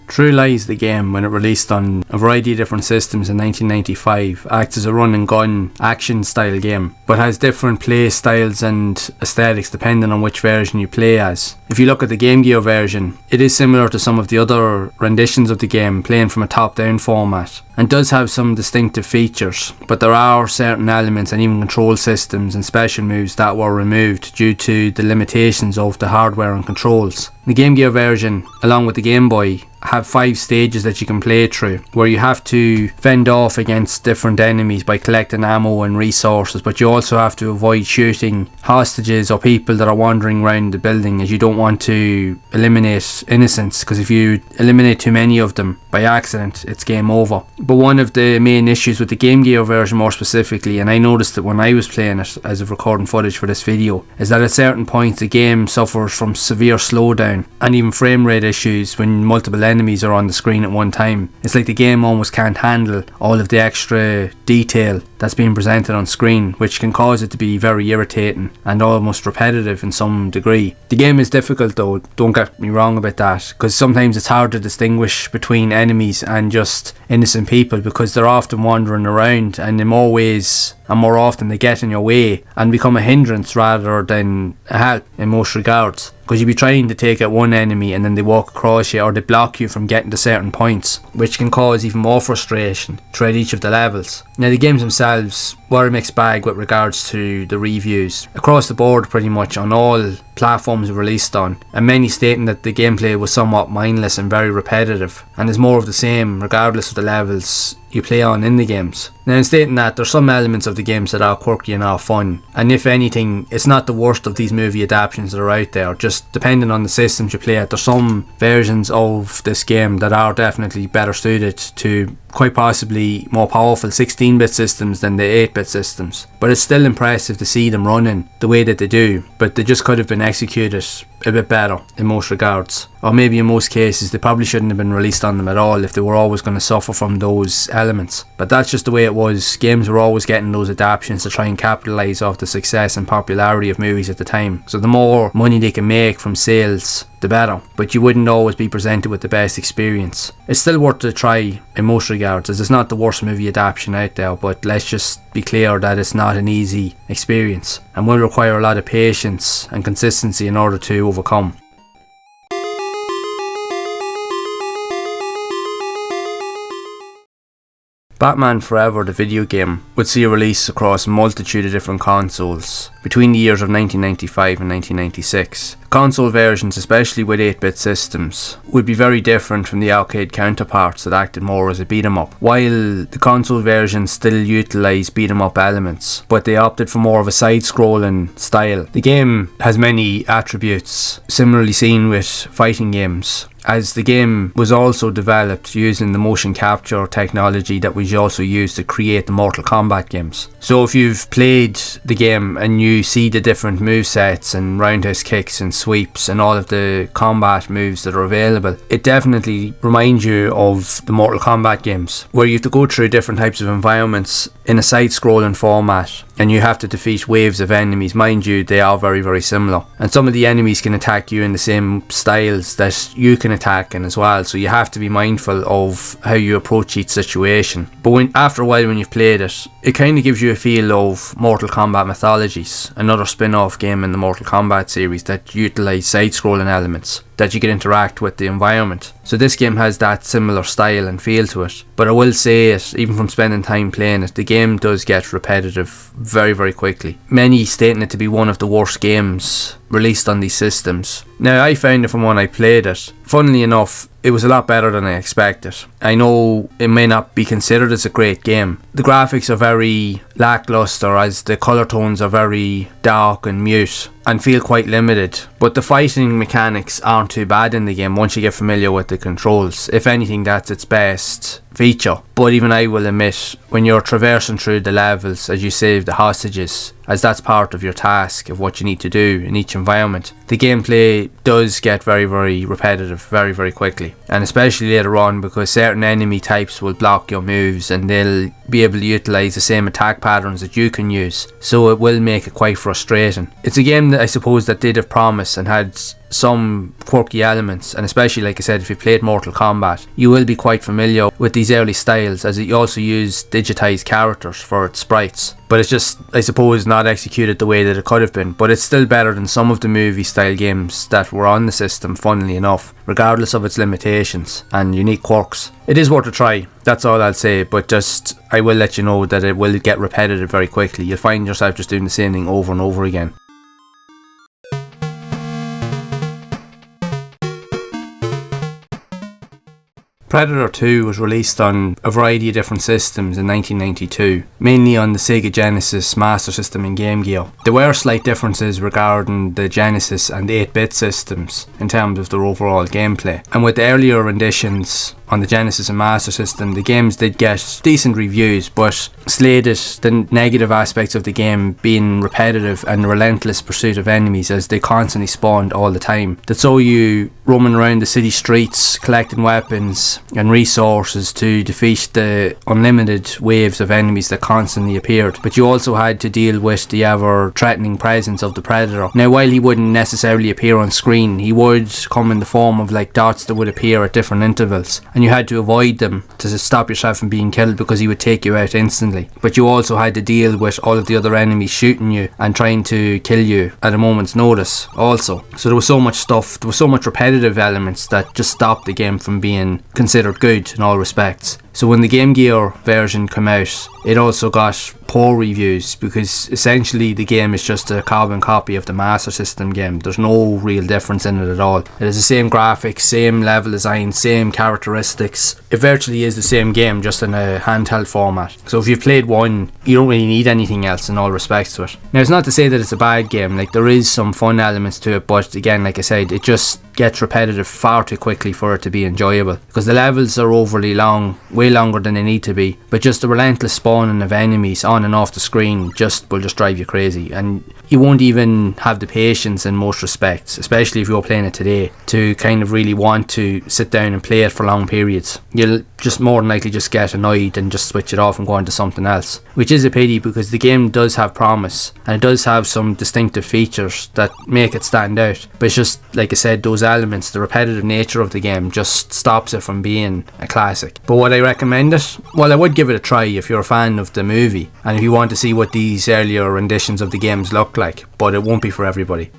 True Lies, the game, when it released on a variety of different systems in 1995, acts as a run and gun action style game, but has different play styles and aesthetics depending on which version you play as. If you look at the Game Gear version, it is similar to some of the other renditions of the game, playing from a top-down format, and does have some distinctive features, but there are certain elements and even control systems and special moves that were removed due to the limitations of the hardware and controls. The Game Gear version, along with the Game Boy, have 5 stages that you can play through, where you have to fend off against different enemies by collecting ammo and resources, but you also have to avoid shooting hostages or people that are wandering around the building, as you don't want to eliminate innocents, because if you eliminate too many of them by accident, it's game over. But one of the main issues with the Game Gear version more specifically, and I noticed it when I was playing it as of recording footage for this video, is that at certain points the game suffers from severe slowdown and even frame rate issues when multiple enemies are on the screen at one time. It's like the game almost can't handle all of the extra detail that's being presented on screen, which can cause it to be very irritating and almost repetitive in some degree. The game is difficult though, don't get me wrong about that, because sometimes it's hard to distinguish between enemies and just innocent people, because they're often wandering around, and in more ways and more often they get in your way and become a hindrance rather than a help in most regards, because you'll be trying to take out one enemy and then they walk across you or they block you from getting to certain points, which can cause even more frustration throughout each of the levels. Now, the games themselves were a mixed bag with regards to the reviews across the board, pretty much on all platforms released on, and many stating that the gameplay was somewhat mindless and very repetitive and is more of the same regardless of the levels you play on in the games. Now, in stating that, there's some elements of the games that are quirky and are fun, and if anything, it's not the worst of these movie adaptations that are out there. Just depending on the systems you play at, there's some versions of this game that are definitely better suited to quite possibly more powerful 16-bit systems than the 8-bit systems. But it's still impressive to see them running the way that they do, but they just could have been executed a bit better in most regards. Or maybe in most cases they probably shouldn't have been released on them at all if they were always going to suffer from those elements. But that's just the way it was. Games were always getting those adaptations to try and capitalise off the success and popularity of movies at the time. So the more money they can make from sales, the better. But you wouldn't always be presented with the best experience. It's still worth a try in most regards, as it's not the worst movie adaptation out there, but let's just be clear that it's not an easy experience and will require a lot of patience and consistency in order to overcome. Batman Forever, the video game, would see a release across a multitude of different consoles between the years of 1995 and 1996. Console versions, especially with 8-bit systems, would be very different from the arcade counterparts that acted more as a beat-em-up, while the console versions still utilised beat-em-up elements, but they opted for more of a side-scrolling style. The game has many attributes similarly seen with fighting games, as the game was also developed using the motion capture technology that was also used to create the Mortal Kombat games. So if you've played the game and you see the different movesets and roundhouse kicks and sweeps and all of the combat moves that are available, it definitely reminds you of the Mortal Kombat games, where you have to go through different types of environments in a side-scrolling format, and you have to defeat waves of enemies. Mind you, they are very, very similar, and some of the enemies can attack you in the same styles that you can attack in as well, so you have to be mindful of how you approach each situation. But after a while when you've played it, it kind of gives you a feel of Mortal Kombat Mythologies, another spin-off game in the Mortal Kombat series that utilise side-scrolling elements that you can interact with the environment. So this game has that similar style and feel to it. But I will say it, even from spending time playing it, the game does get repetitive very, very quickly. Many stating it to be one of the worst games released on these systems. Now, I found it from when I played it, funnily enough, it was a lot better than I expected. I know it may not be considered as a great game. The graphics are very lackluster, as the colour tones are very dark and mute and feel quite limited, but the fighting mechanics aren't too bad in the game once you get familiar with the controls. If anything, that's its best feature. But even I will admit, when you're traversing through the levels as you save the hostages, as that's part of your task of what you need to do in each environment, the gameplay does get very, very repetitive very, very quickly, and especially later on, because certain enemy types will block your moves and they'll be able to utilise the same attack patterns that you can use, so it will make it quite frustrating. It's a game that I suppose that did have promise and had some quirky elements, and especially, like I said, if you played Mortal Kombat, you will be quite familiar with these early styles, as it also used digitised characters for its sprites. But it's just, I suppose, not executed the way that it could have been. But it's still better than some of the movie style games that were on the system, funnily enough, regardless of its limitations and unique quirks. It is worth a try, that's all I'll say, but just, I will let you know that it will get repetitive very quickly. You'll find yourself just doing the same thing over and over again. Predator 2 was released on a variety of different systems in 1992, mainly on the Sega Genesis Master System and Game Gear. There were slight differences regarding the Genesis and 8-bit systems in terms of their overall gameplay, and with the earlier renditions on the Genesis and Master System, the games did get decent reviews, but slated the negative aspects of the game being repetitive and relentless pursuit of enemies, as they constantly spawned all the time. That saw you roaming around the city streets collecting weapons and resources to defeat the unlimited waves of enemies that constantly appeared, but you also had to deal with the ever threatening presence of the Predator. Now, while he wouldn't necessarily appear on screen, he would come in the form of like dots that would appear at different intervals, and you had to avoid them to stop yourself from being killed, because he would take you out instantly. But you also had to deal with all of the other enemies shooting you and trying to kill you at a moment's notice also. So there was so much stuff, there was so much repetitive elements that just stopped the game from being considered good in all respects. So when the Game Gear version came out, it also got poor reviews, because essentially the game is just a carbon copy of the Master System game. There's no real difference in it at all. It has the same graphics, same level design, same characteristics. It virtually is the same game, just in a handheld format. So if you've played one, you don't really need anything else in all respects to it. Now, it's not to say that it's a bad game, like there is some fun elements to it, but again, like I said, it just gets repetitive far too quickly for it to be enjoyable, because the levels are overly long, way longer than they need to be, but just the relentless spawning of enemies on and off the screen will just drive you crazy, and you won't even have the patience in most respects, especially if you're playing it today, to kind of really want to sit down and play it for long periods. You'll just more than likely just get annoyed and just switch it off and go on to something else, which is a pity, because the game does have promise and it does have some distinctive features that make it stand out, but it's just, like I said, those elements, the repetitive nature of the game just stops it from being a classic. But would I recommend it? Well, I would give it a try if you're a fan of the movie and if you want to see what these earlier renditions of the games look like, but it won't be for everybody.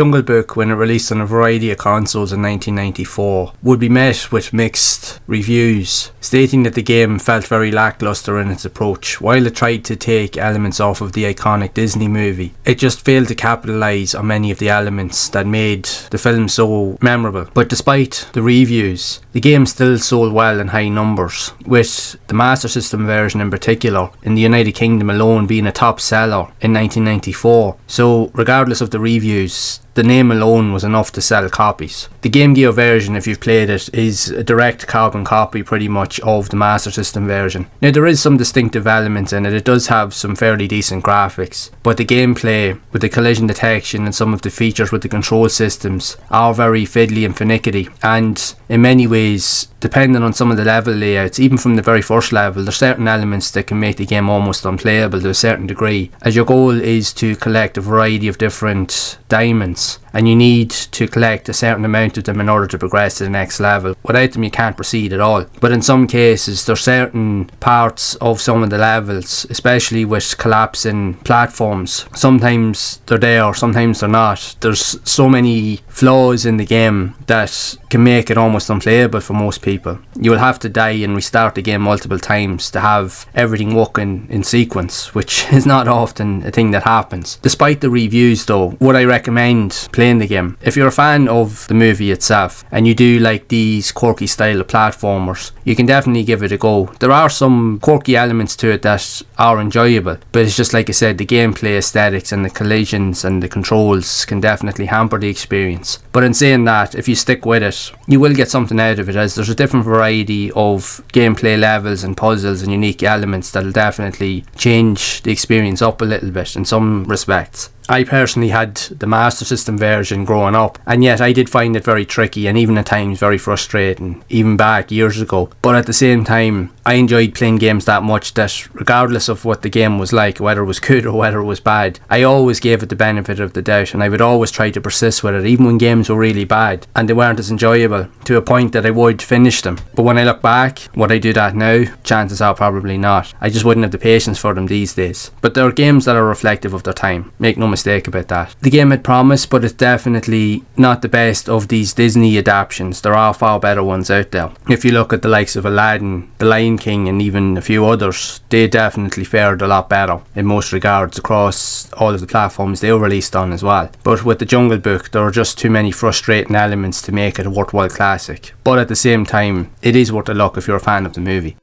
Jungle Book, when it released on a variety of consoles in 1994, would be met with mixed reviews, stating that the game felt very lackluster in its approach. While it tried to take elements off of the iconic Disney movie, it just failed to capitalise on many of the elements that made the film so memorable. But despite the reviews, the game still sold well in high numbers, with the Master System version in particular in the United Kingdom alone being a top seller in 1994. So regardless of the reviews, the name alone was enough to sell copies. The Game Gear version, if you've played it, is a direct carbon copy pretty much of the Master System version. Now there is some distinctive elements in it. It does have some fairly decent graphics, but the gameplay with the collision detection and some of the features with the control systems are very fiddly and finicky, and in many ways, depending on some of the level layouts, even from the very first level, there's certain elements that can make the game almost unplayable to a certain degree, as your goal is to collect a variety of different diamonds, and you need to collect a certain amount of them in order to progress to the next level. Without them you can't proceed at all. But in some cases there's certain parts of some of the levels, especially with collapsing platforms, sometimes they're there, sometimes they're not. There's so many flaws in the game that can make it almost unplayable for most people. You will have to die and restart the game multiple times to have everything working in sequence, which is not often a thing that happens. Despite the reviews though, would I recommend playing the game? If you're a fan of the movie itself and you do like these quirky style of platformers, you can definitely give it a go. There are some quirky elements to it that are enjoyable, but it's just like I said, the gameplay aesthetics and the collisions and the controls can definitely hamper the experience. But in saying that, if you stick with it, you will get something out of it, as there's a different variety of gameplay levels and puzzles and unique elements that'll definitely change the experience up a little bit in some respects. I personally had the Master System version growing up, and yet I did find it very tricky and even at times very frustrating, even back years ago. But at the same time, I enjoyed playing games that much that regardless of what the game was like, whether it was good or whether it was bad, I always gave it the benefit of the doubt, and I would always try to persist with it even when games were really bad and they weren't as enjoyable, to a point that I would finish them. But when I look back, would I do that now? Chances are probably not. I just wouldn't have the patience for them these days. But there are games that are reflective of their time, make no mistake about that. The game had promise, but it's definitely not the best of these Disney adaptations. There are far better ones out there. If you look at the likes of Aladdin, The Lion King and even a few others, they definitely fared a lot better in most regards across all of the platforms they were released on as well. But with the Jungle Book, there are just too many frustrating elements to make it a worthwhile classic. But at the same time, it is worth a look if you're a fan of the movie.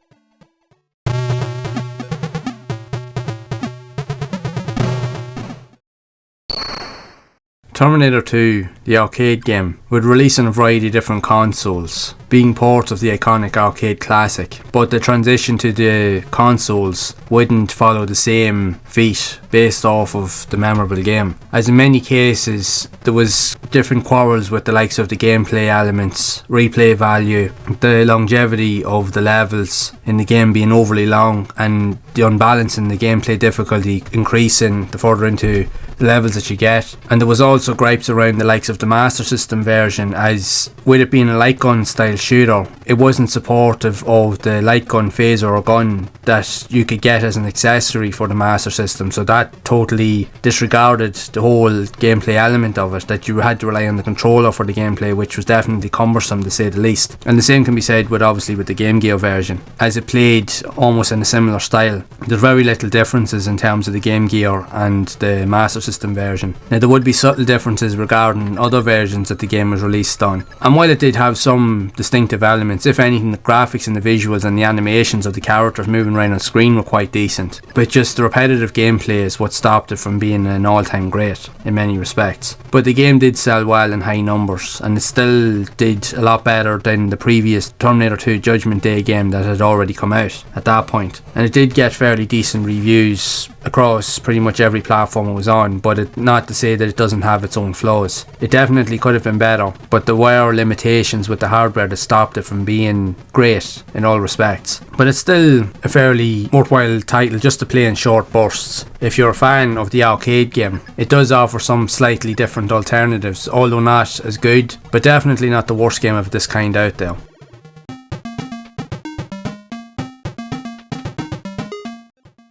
Terminator 2, the arcade game, would release on a variety of different consoles, being ports of the iconic arcade classic, but the transition to the consoles wouldn't follow the same feat based off of the memorable game, as in many cases there was different quarrels with the likes of the gameplay elements, replay value, the longevity of the levels in the game being overly long, and the unbalance in the gameplay difficulty increasing the further into the levels that you get. And there was also gripes around the likes of the Master System version, as with it being a light gun style shooter, it wasn't supportive of the light gun phaser or gun that you could get as an accessory for the Master System, so that totally disregarded the whole gameplay element of it, that you had to rely on the controller for the gameplay, which was definitely cumbersome to say the least. And the same can be said with obviously with the Game Gear version, as it played almost in a similar style. There's very little differences in terms of the Game Gear and the Master System version. Now there would be subtle differences regarding other versions that the game was released on, and while it did have some distinctive elements, if anything, the graphics and the visuals and the animations of the characters moving around on screen were quite decent, but just the repetitive gameplay is what stopped it from being an all-time great in many respects. But the game did sell well in high numbers, and it still did a lot better than the previous Terminator 2 Judgement Day game that had already come out at that point. And it did get fairly decent reviews across pretty much every platform it was on, but not to say that it doesn't have its own flaws. It definitely could have been better, but there were limitations with the hardware that stopped it from being great in all respects. But it's still a fairly worthwhile title just to play in short bursts. If you're a fan of the arcade game, it does offer some slightly different alternatives, although not as good, but definitely not the worst game of this kind out there.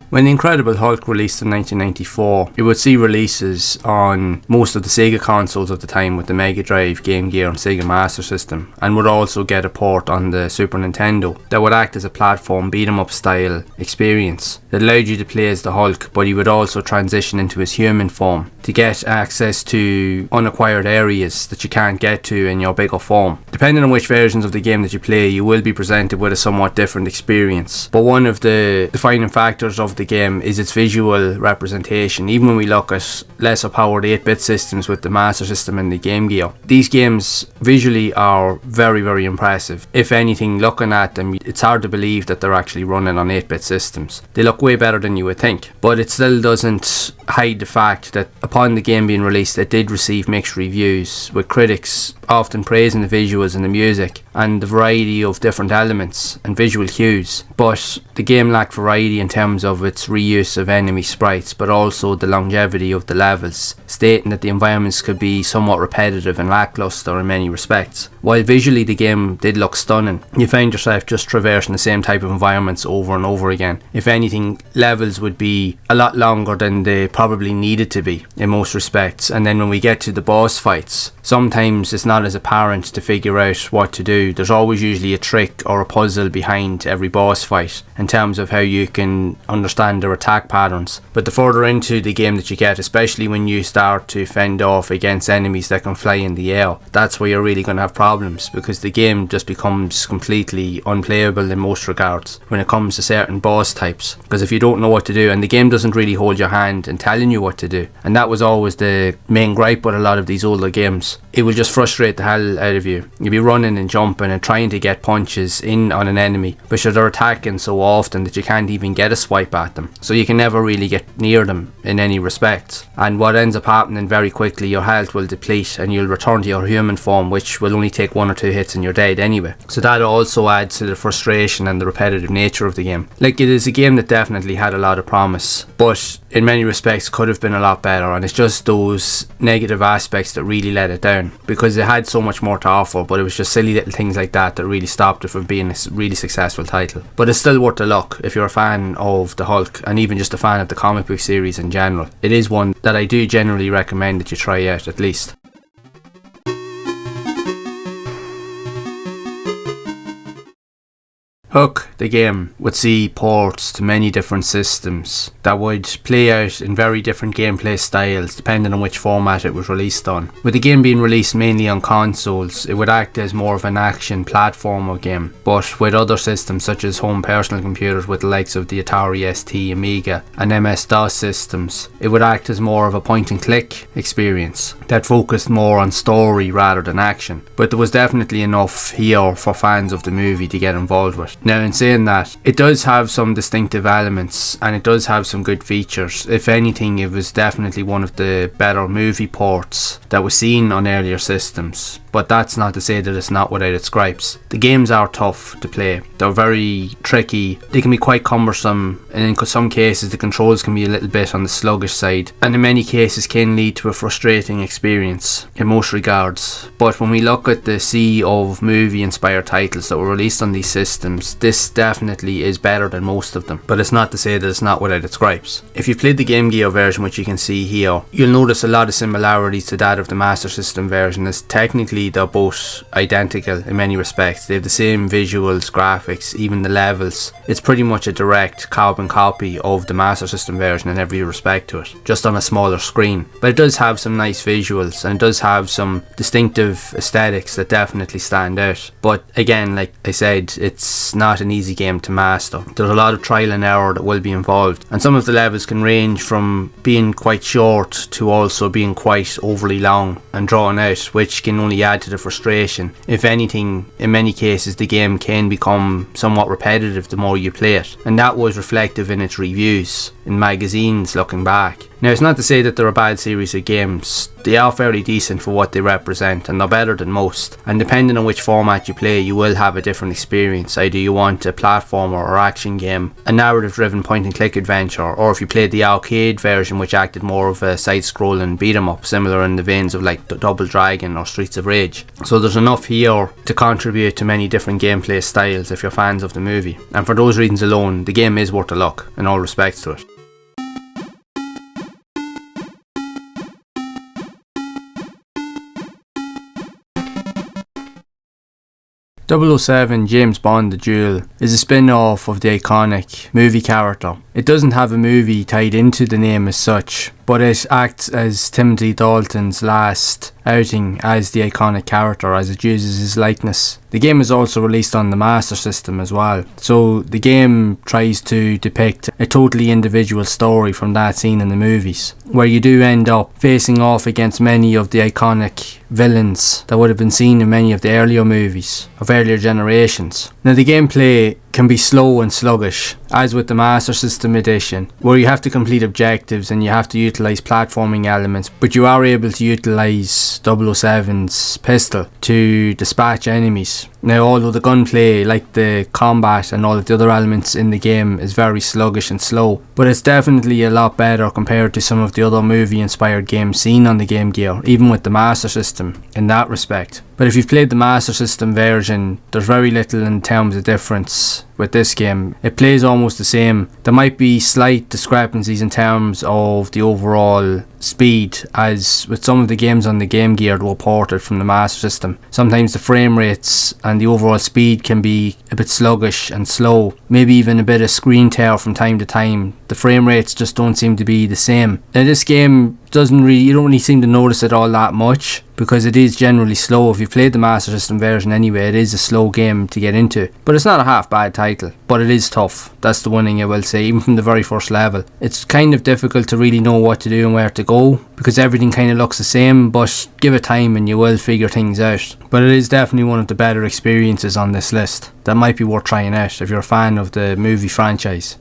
When The Incredible Hulk released in 1994, it would see releases on most of the Sega consoles of the time with the Mega Drive, Game Gear and Sega Master System, and would also get a port on the Super Nintendo that would act as a platform beat-em-up style experience that allowed you to play as the Hulk, but he would also transition into his human form to get access to unacquired areas that you can't get to in your bigger form. Depending on which versions of the game that you play, you will be presented with a somewhat different experience, but one of the defining factors of the game is its visual representation. Even when we look at lesser powered 8-bit systems with the Master System and the Game Gear, these games visually are very, very impressive. If anything, looking at them, it's hard to believe that they're actually running on 8-bit systems. They look way better than you would think, but it still doesn't hide the fact that upon the game being released, it did receive mixed reviews, with critics often praising the visuals and the music and the variety of different elements and visual cues. But the game lacked variety in terms of its reuse of enemy sprites, but also the longevity of the levels, stating that the environments could be somewhat repetitive and lackluster in many respects. While visually the game did look stunning, you find yourself just traversing the same type of environments over and over again. If anything, levels would be a lot longer than they probably needed to be in most respects, and then when we get to the boss fights, sometimes it's not as apparent to figure out what to do. There's always usually a trick or a puzzle behind every boss fight in terms of how you can understand their attack patterns. But the further into the game that you get, especially when you start to fend off against enemies that can fly in the air, that's where you're really going to have problems, because the game just becomes completely unplayable in most regards when it comes to certain boss types, because if you don't know what to do, and the game doesn't really hold your hand and telling you what to do, and that was always the main gripe with a lot of these older games. It will just frustrate the hell out of you. You'll be running and jumping and trying to get punches in on an enemy, but they're attacking so often that you can't even get a swipe at them, so you can never really get near them in any respect. And what ends up happening very quickly, your health will deplete and you'll return to your human form, which will only take 1 or 2 hits and you're dead anyway. So that also adds to the frustration and the repetitive nature of the game. Like, it is a game that definitely had a lot of promise, but in many respects could have been a lot better, and it's just those negative aspects that really let it down, because it had so much more to offer, but it was just silly little things like that that really stopped it from being a really successful title. But it's still worth a look if you're a fan of the Hulk, and even just a fan of the comic book series in general. It is one that I do generally recommend that you try out at least. Hook, the game, would see ports to many different systems that would play out in very different gameplay styles depending on which format it was released on. With the game being released mainly on consoles, it would act as more of an action platformer game, but with other systems such as home personal computers with the likes of the Atari ST, Amiga and MS-DOS systems, it would act as more of a point and click experience that focused more on story rather than action. But there was definitely enough here for fans of the movie to get involved with. Now, in saying that, it does have some distinctive elements and it does have some good features. If anything, it was definitely one of the better movie ports that was seen on earlier systems, but that's not to say that it's not without its gripes. The games are tough to play, they're very tricky, they can be quite cumbersome, and in some cases the controls can be a little bit on the sluggish side, and in many cases can lead to a frustrating experience in most regards. But when we look at the sea of movie inspired titles that were released on these systems, this definitely is better than most of them, but it's not to say that it's not without its gripes. If you've played the Game Gear version, which you can see here, you'll notice a lot of similarities to that of the Master System version, as technically they're both identical in many respects. They have the same visuals, graphics, even the levels. It's pretty much a direct carbon copy of the Master System version in every respect to it, just on a smaller screen. But it does have some nice visuals and it does have some distinctive aesthetics that definitely stand out. But again, like I said, it's not an easy game to master. There's a lot of trial and error that will be involved, and some of the levels can range from being quite short to also being quite overly long and drawn out, which can only add to the frustration. If anything, in many cases the game can become somewhat repetitive the more you play it, and that was reflective in its reviews in magazines looking back. Now, it's not to say that they're a bad series of games. They are fairly decent for what they represent, and they're better than most. And depending on which format you play, you will have a different experience. Either you want a platformer or action game, a narrative-driven point-and-click adventure, or if you played the arcade version, which acted more of a side-scrolling beat-em-up, similar in the veins of like Double Dragon or Streets of Rage. So there's enough here to contribute to many different gameplay styles if you're fans of the movie. And for those reasons alone, the game is worth a look, in all respects to it. 007 James Bond The Duel is a spin-off of the iconic movie character. It doesn't have a movie tied into the name as such, but it acts as Timothy Dalton's last outing as the iconic character, as it uses his likeness. The game is also released on the Master System as well, so the game tries to depict a totally individual story from that scene in the movies, where you do end up facing off against many of the iconic villains that would have been seen in many of the earlier movies of earlier generations. Now, the gameplay can be slow and sluggish, as with the Master System edition, where you have to complete objectives and you have to utilise platforming elements, but you are able to utilise 007's pistol to dispatch enemies. Now, although the gunplay, like the combat and all of the other elements in the game, is very sluggish and slow, but it's definitely a lot better compared to some of the other movie-inspired games seen on the Game Gear, even with the Master System, in that respect. But if you've played the Master System version, there's very little in terms of difference with this game. It plays almost the same. There might be slight discrepancies in terms of the overall speed, as with some of the games on the Game Gear that were ported from the Master System. Sometimes the frame rates and the overall speed can be a bit sluggish and slow, maybe even a bit of screen tear from time to time. The frame rates just don't seem to be the same. Now, this game you don't really seem to notice it all that much, because it is generally slow. If you've played the Master System version anyway, it is a slow game to get into, but it's not a half bad title. But it is tough, that's the one thing I will say, even from the very first level. It's kind of difficult to really know what to do and where to go, because everything kind of looks the same, but give it time and you will figure things out. But it is definitely one of the better experiences on this list that might be worth trying out if you're a fan of the movie franchise.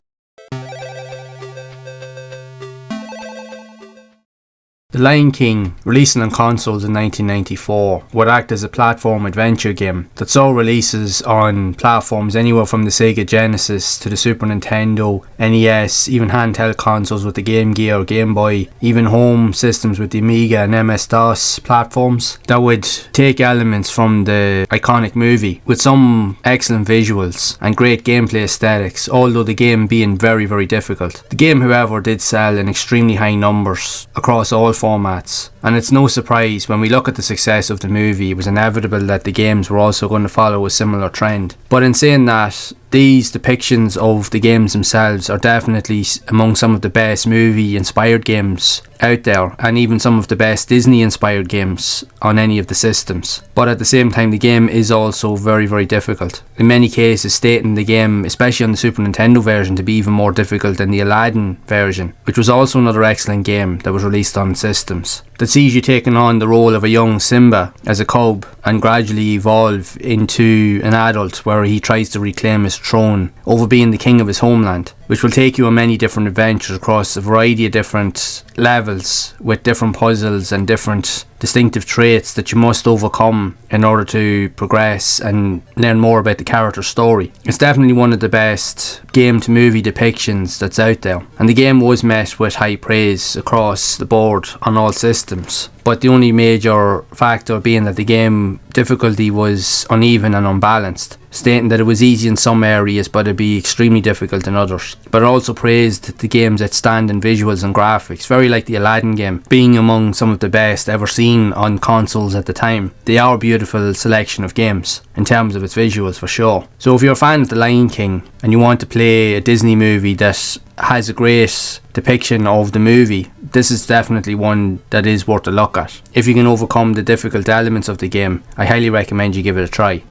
The Lion King, releasing on consoles in 1994, would act as a platform adventure game that saw releases on platforms anywhere from the Sega Genesis to the Super Nintendo, NES, even handheld consoles with the Game Gear, Game Boy, even home systems with the Amiga and MS-DOS platforms, that would take elements from the iconic movie with some excellent visuals and great gameplay aesthetics, although the game being very, very difficult. The game, however, did sell in extremely high numbers across all formats, and it's no surprise when we look at the success of the movie. It was inevitable that the games were also going to follow a similar trend. But in saying that, these depictions of the games themselves are definitely among some of the best movie-inspired games out there, and even some of the best Disney-inspired games on any of the systems. But at the same time, the game is also very, very difficult. In many cases, stating the game, especially on the Super Nintendo version, to be even more difficult than the Aladdin version, which was also another excellent game that was released on systems, that sees you taking on the role of a young Simba as a cub and gradually evolve into an adult, where he tries to reclaim his throne over being the king of his homeland, which will take you on many different adventures across a variety of different levels with different puzzles and different distinctive traits that you must overcome in order to progress and learn more about the character's story. It's definitely one of the best game to movie depictions that's out there, and the game was met with high praise across the board on all systems. But the only major factor being that the game difficulty was uneven and unbalanced, stating that it was easy in some areas but it'd be extremely difficult in others. But it also praised the game's outstanding visuals and graphics, very like the Aladdin game, being among some of the best ever seen on consoles at the time. They are a beautiful selection of games in terms of its visuals, for sure. So if you're a fan of The Lion King and you want to play a Disney movie that has a great depiction of the movie, this is definitely one that is worth a look at. If you can overcome the difficult elements of the game, I highly recommend you give it a try.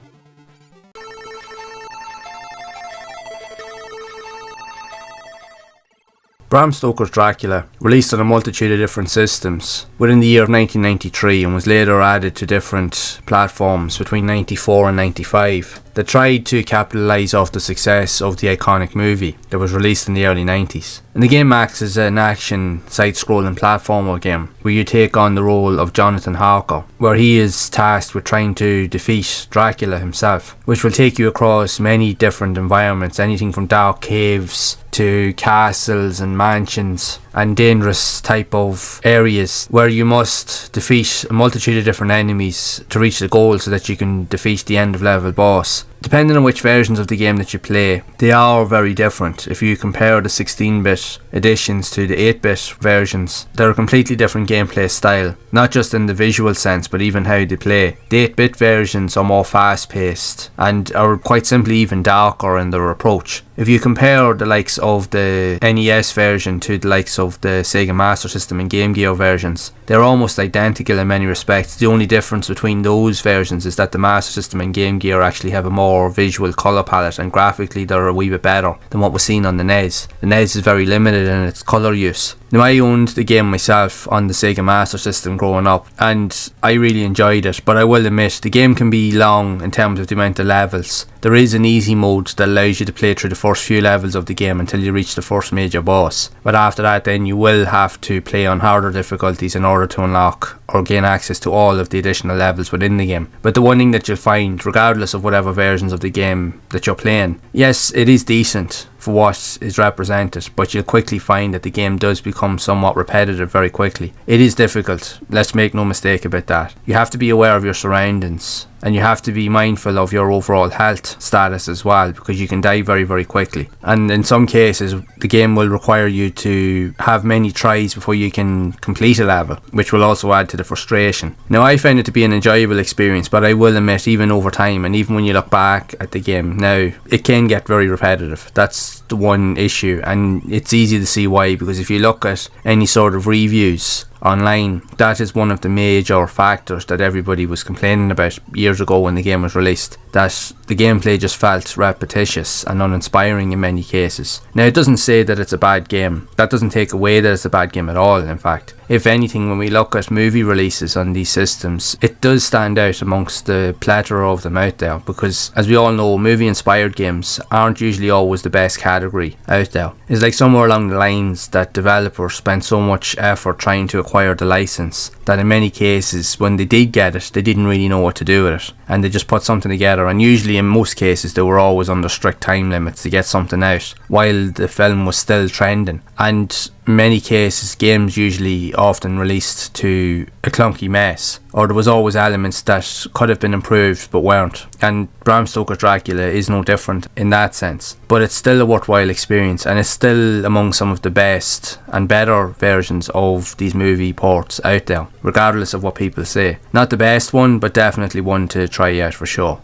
Bram Stoker's Dracula, released on a multitude of different systems within the year of 1993 and was later added to different platforms between 94 and 95. that tried to capitalise off the success of the iconic movie that was released in the early 90s. And the game acts as an action side-scrolling platformer game where you take on the role of Jonathan Harker, where he is tasked with trying to defeat Dracula himself, which will take you across many different environments, anything from dark caves to castles and mansions and dangerous type of areas where you must defeat a multitude of different enemies to reach the goal so that you can defeat the end of level boss. Depending on which versions of the game that you play, they are very different. If you compare the 16-bit editions to the 8-bit versions, they're a completely different gameplay style, not just in the visual sense but even how they play. The 8-bit versions are more fast-paced and are quite simply even darker in their approach. If you compare the likes of the NES version to the likes of the Sega Master System and Game Gear versions, they're almost identical in many respects. The only difference between those versions is that the Master System and Game Gear actually have a more visual colour palette, and graphically they're a wee bit better than what was seen on the NES. The NES is very limited in its colour use. Now, I owned the game myself on the Sega Master System growing up, and I really enjoyed it, but I will admit the game can be long in terms of the amount of levels. There is an easy mode that allows you to play through the first few levels of the game until you reach the first major boss, but after that then you will have to play on harder difficulties in order to unlock or gain access to all of the additional levels within the game. But the one thing that you'll find, regardless of whatever versions of the game that you're playing, yes, it is decent for what is represented, but you'll quickly find that the game does become somewhat repetitive very quickly. It is difficult, let's make no mistake about that. You have to be aware of your surroundings, and you have to be mindful of your overall health status as well, because you can die very, very quickly. And in some cases, the game will require you to have many tries before you can complete a level, which will also add to the frustration. Now, I found it to be an enjoyable experience, but I will admit, even over time, and even when you look back at the game now, it can get very repetitive. That's the one issue, and it's easy to see why, because if you look at any sort of reviews online, that is one of the major factors that everybody was complaining about years ago when the game was released, that the gameplay just felt repetitious and uninspiring in many cases. Now, it doesn't say that it's a bad game. That doesn't take away that it's a bad game at all, in fact. If anything, when we look at movie releases on these systems, it does stand out amongst the plethora of them out there, because as we all know, movie inspired games aren't usually always the best category out there. It's like somewhere along the lines that developers spent so much effort trying to acquire the license that in many cases when they did get it, they didn't really know what to do with it, and they just put something together, and usually in most cases they were always under strict time limits to get something out while the film was still trending. And in many cases, games usually often released to a clunky mess, or there was always elements that could have been improved but weren't. And Bram Stoker's Dracula is no different in that sense. But it's still a worthwhile experience, and it's still among some of the best and better versions of these movie ports out there, regardless of what people say. Not the best one, but definitely one to try out for sure.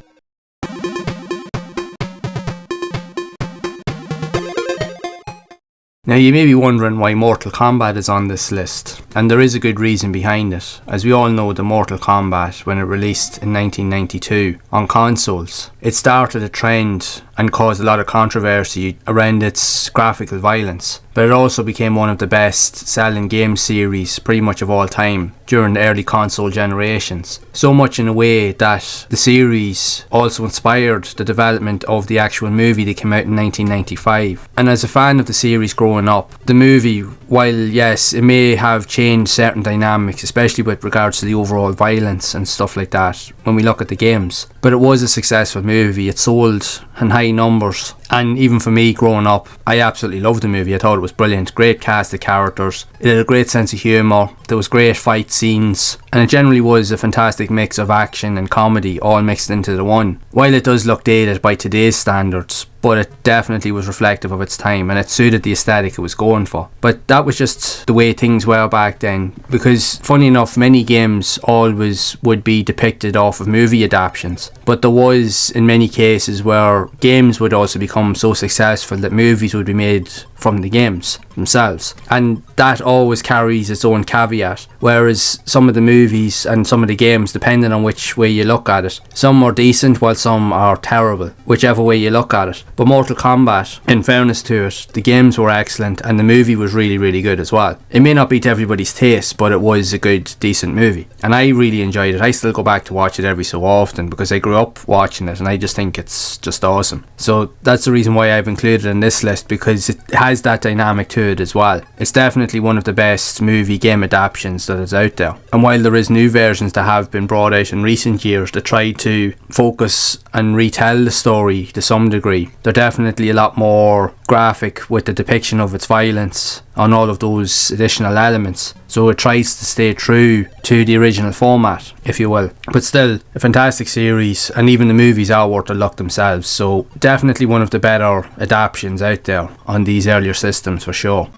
Now, you may be wondering why Mortal Kombat is on this list, and there is a good reason behind it. As we all know, the Mortal Kombat, when it released in 1992 on consoles, it started a trend and caused a lot of controversy around its graphical violence. But it also became one of the best selling game series pretty much of all time during the early console generations. So much in a way that the series also inspired the development of the actual movie that came out in 1995. And as a fan of the series growing up, the movie, while yes, it may have changed certain dynamics, especially with regards to the overall violence and stuff like that when we look at the games, but it was a successful movie. It sold in high numbers, and even for me growing up, I absolutely loved the movie. I thought it was brilliant. Great cast of characters, it had a great sense of humour, there was great fight scenes, and it generally was a fantastic mix of action and comedy all mixed into the one. While it does look dated by today's standards, but it definitely was reflective of its time, and it suited the aesthetic it was going for. But that was just the way things were back then, because funny enough, many games always would be depicted off of movie adaptations, but there was in many cases where games would also become so successful that movies would be made from the games themselves, and that always carries its own caveat. Whereas some of the movies and some of the games, depending on which way you look at it, some are decent while some are terrible, whichever way you look at it. But Mortal Kombat, in fairness to it, the games were excellent and the movie was really, really good as well. It may not be to everybody's taste, but it was a good, decent movie, and I really enjoyed it. I still go back to watch it every so often because I grew grew up watching it, and I just think it's just awesome. So that's the reason why I've included it in this list, because it has that dynamic to it as well. It's definitely one of the best movie game adaptations that is out there. And while there is new versions that have been brought out in recent years that try to focus and retell the story to some degree, they're definitely a lot more graphic with the depiction of its violence on all of those additional elements. So it tries to stay true to the original format, if you will. But still, a fantastic series, and even the movies are worth a look themselves. So definitely one of the better adaptations out there on these earlier systems for sure.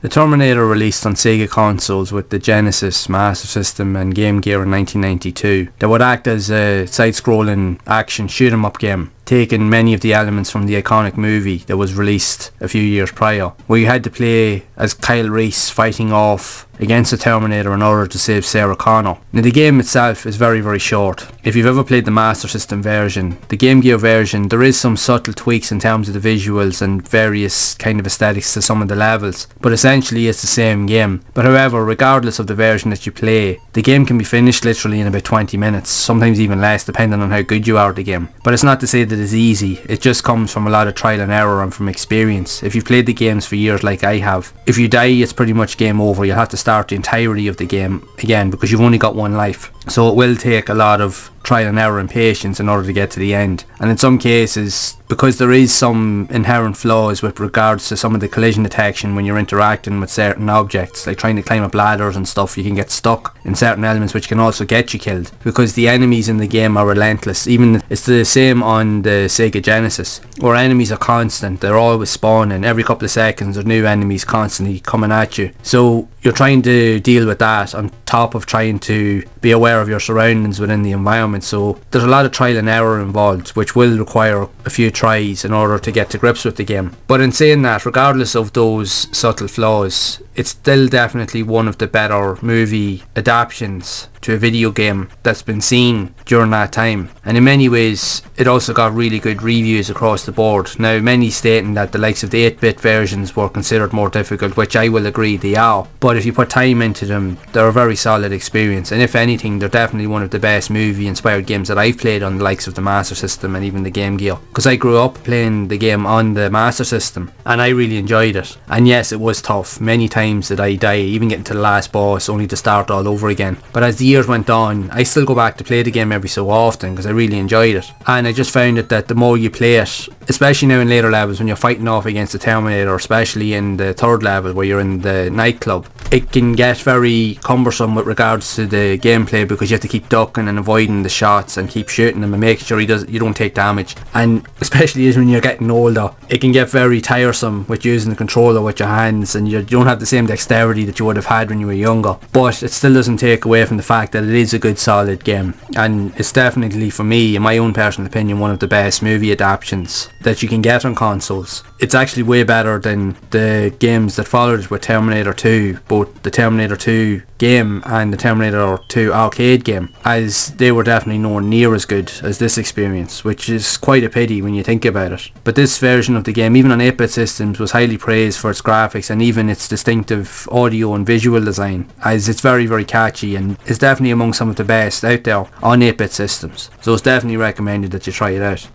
The Terminator released on Sega consoles with the Genesis, Master System and Game Gear in 1992. That would act as a side-scrolling action shoot-'em-up game, taking many of the elements from the iconic movie that was released a few years prior, where you had to play as Kyle Reese fighting off against the Terminator in order to save Sarah Connor. Now the game itself is very, very short. If you've ever played the Master System version, the Game Gear version, there is some subtle tweaks in terms of the visuals and various kind of aesthetics to some of the levels, but essentially it's the same game. But however, regardless of the version that you play, the game can be finished literally in about 20 minutes, sometimes even less depending on how good you are at the game. But it's not to say that it's easy, it just comes from a lot of trial and error and from experience. If you've played the games for years like I have, if you die it's pretty much game over. You'll have to start the entirety of the game again because you've only got one life. So it will take a lot of trial and error and patience in order to get to the end. And in some cases, because there is some inherent flaws with regards to some of the collision detection when you're interacting with certain objects, like trying to climb up ladders and stuff, you can get stuck in certain elements which can also get you killed because the enemies in the game are relentless. Even it's the same on the Sega Genesis, where enemies are constant. They're always spawning. Every couple of seconds there's new enemies constantly coming at you. So you're trying to deal with that on top of trying to be aware of your surroundings within the environment. So there's a lot of trial and error involved, which will require a few tries in order to get to grips with the game. But in saying that, regardless of those subtle flaws, it's still definitely one of the better movie adaptations to a video game that's been seen during that time. And in many ways it also got really good reviews across the board. Now many stating that the likes of the 8-bit versions were considered more difficult, which I will agree they are, but if you put time into them they're a very solid experience, and if anything they're definitely one of the best movie inspired games that I've played on the likes of the Master System and even the Game Gear, because I grew up playing the game on the Master System and I really enjoyed it. And yes, it was tough. Many times did I die, even getting to the last boss only to start all over again. But as the years went on, I still go back to play the game every so often because I really enjoyed it. And I just found it that the more you play it, especially now in later levels when you're fighting off against the Terminator, especially in the third level where you're in the nightclub, it can get very cumbersome with regards to the gameplay because you have to keep ducking and avoiding the shots and keep shooting him and making sure you don't take damage. And especially as when you're getting older, it can get very tiresome with using the controller with your hands, and you don't have the same dexterity that you would have had when you were younger. But it still doesn't take away from the fact that it is a good solid game, and it's definitely, for me, in my own personal opinion, one of the best movie adaptations that you can get on consoles. It's actually way better than the games that followed it with Terminator 2, both the Terminator 2 game and the Terminator 2 arcade game, as they were definitely nowhere near as good as this experience, which is quite a pity when you think about it. But this version of the game, even on 8-bit systems, was highly praised for its graphics and even its distinctive audio and visual design, as it's very, very catchy and is definitely among some of the best out there on 8-bit systems. So it's definitely recommended that you try it out.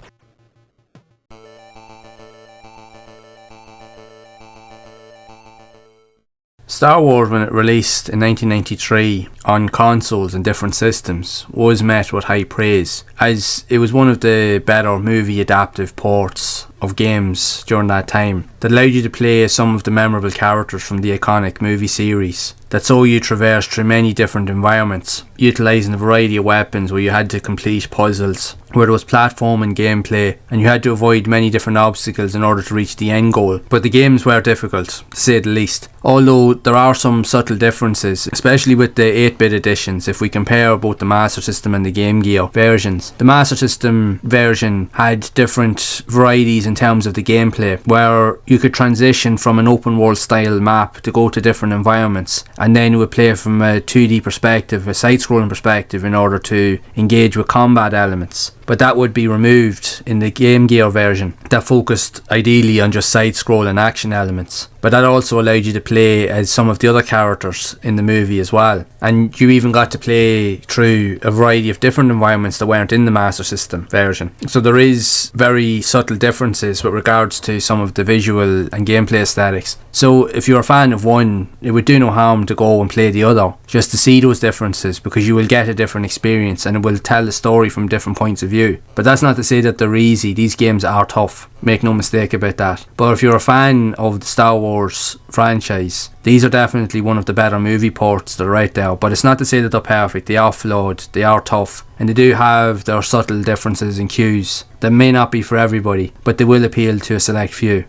Star Wars, when it released in 1993 on consoles and different systems, was met with high praise, as it was one of the better movie adaptive ports of games during that time that allowed you to play as some of the memorable characters from the iconic movie series, that saw you traverse through many different environments, utilising a variety of weapons where you had to complete puzzles, where there was platforming gameplay and you had to avoid many different obstacles in order to reach the end goal. But the games were difficult, to say the least, although there are some subtle differences, especially with the 8-bit editions. If we compare both the Master System and the Game Gear versions, the Master System version had different varieties in terms of the gameplay, where you could transition from an open world style map to go to different environments, and then you would play from a 2D perspective, a side scrolling perspective, in order to engage with combat elements. but that would be removed in the Game Gear version that focused ideally on just side-scrolling action elements. But that also allowed you to play as some of the other characters in the movie as well. And you even got to play through a variety of different environments that weren't in the Master System version. So there is very subtle differences with regards to some of the visual and gameplay aesthetics. So if you're a fan of one, it would do no harm to go and play the other, just to see those differences, because you will get a different experience and it will tell the story from different points of view. But that's not to say that they're easy. These games are tough, make no mistake about that. But if you're a fan of the Star Wars franchise, these are definitely one of the better movie ports that are out there. But it's not to say that they're perfect. They are flawed, they are tough, and they do have their subtle differences and cues that may not be for everybody, but they will appeal to a select few.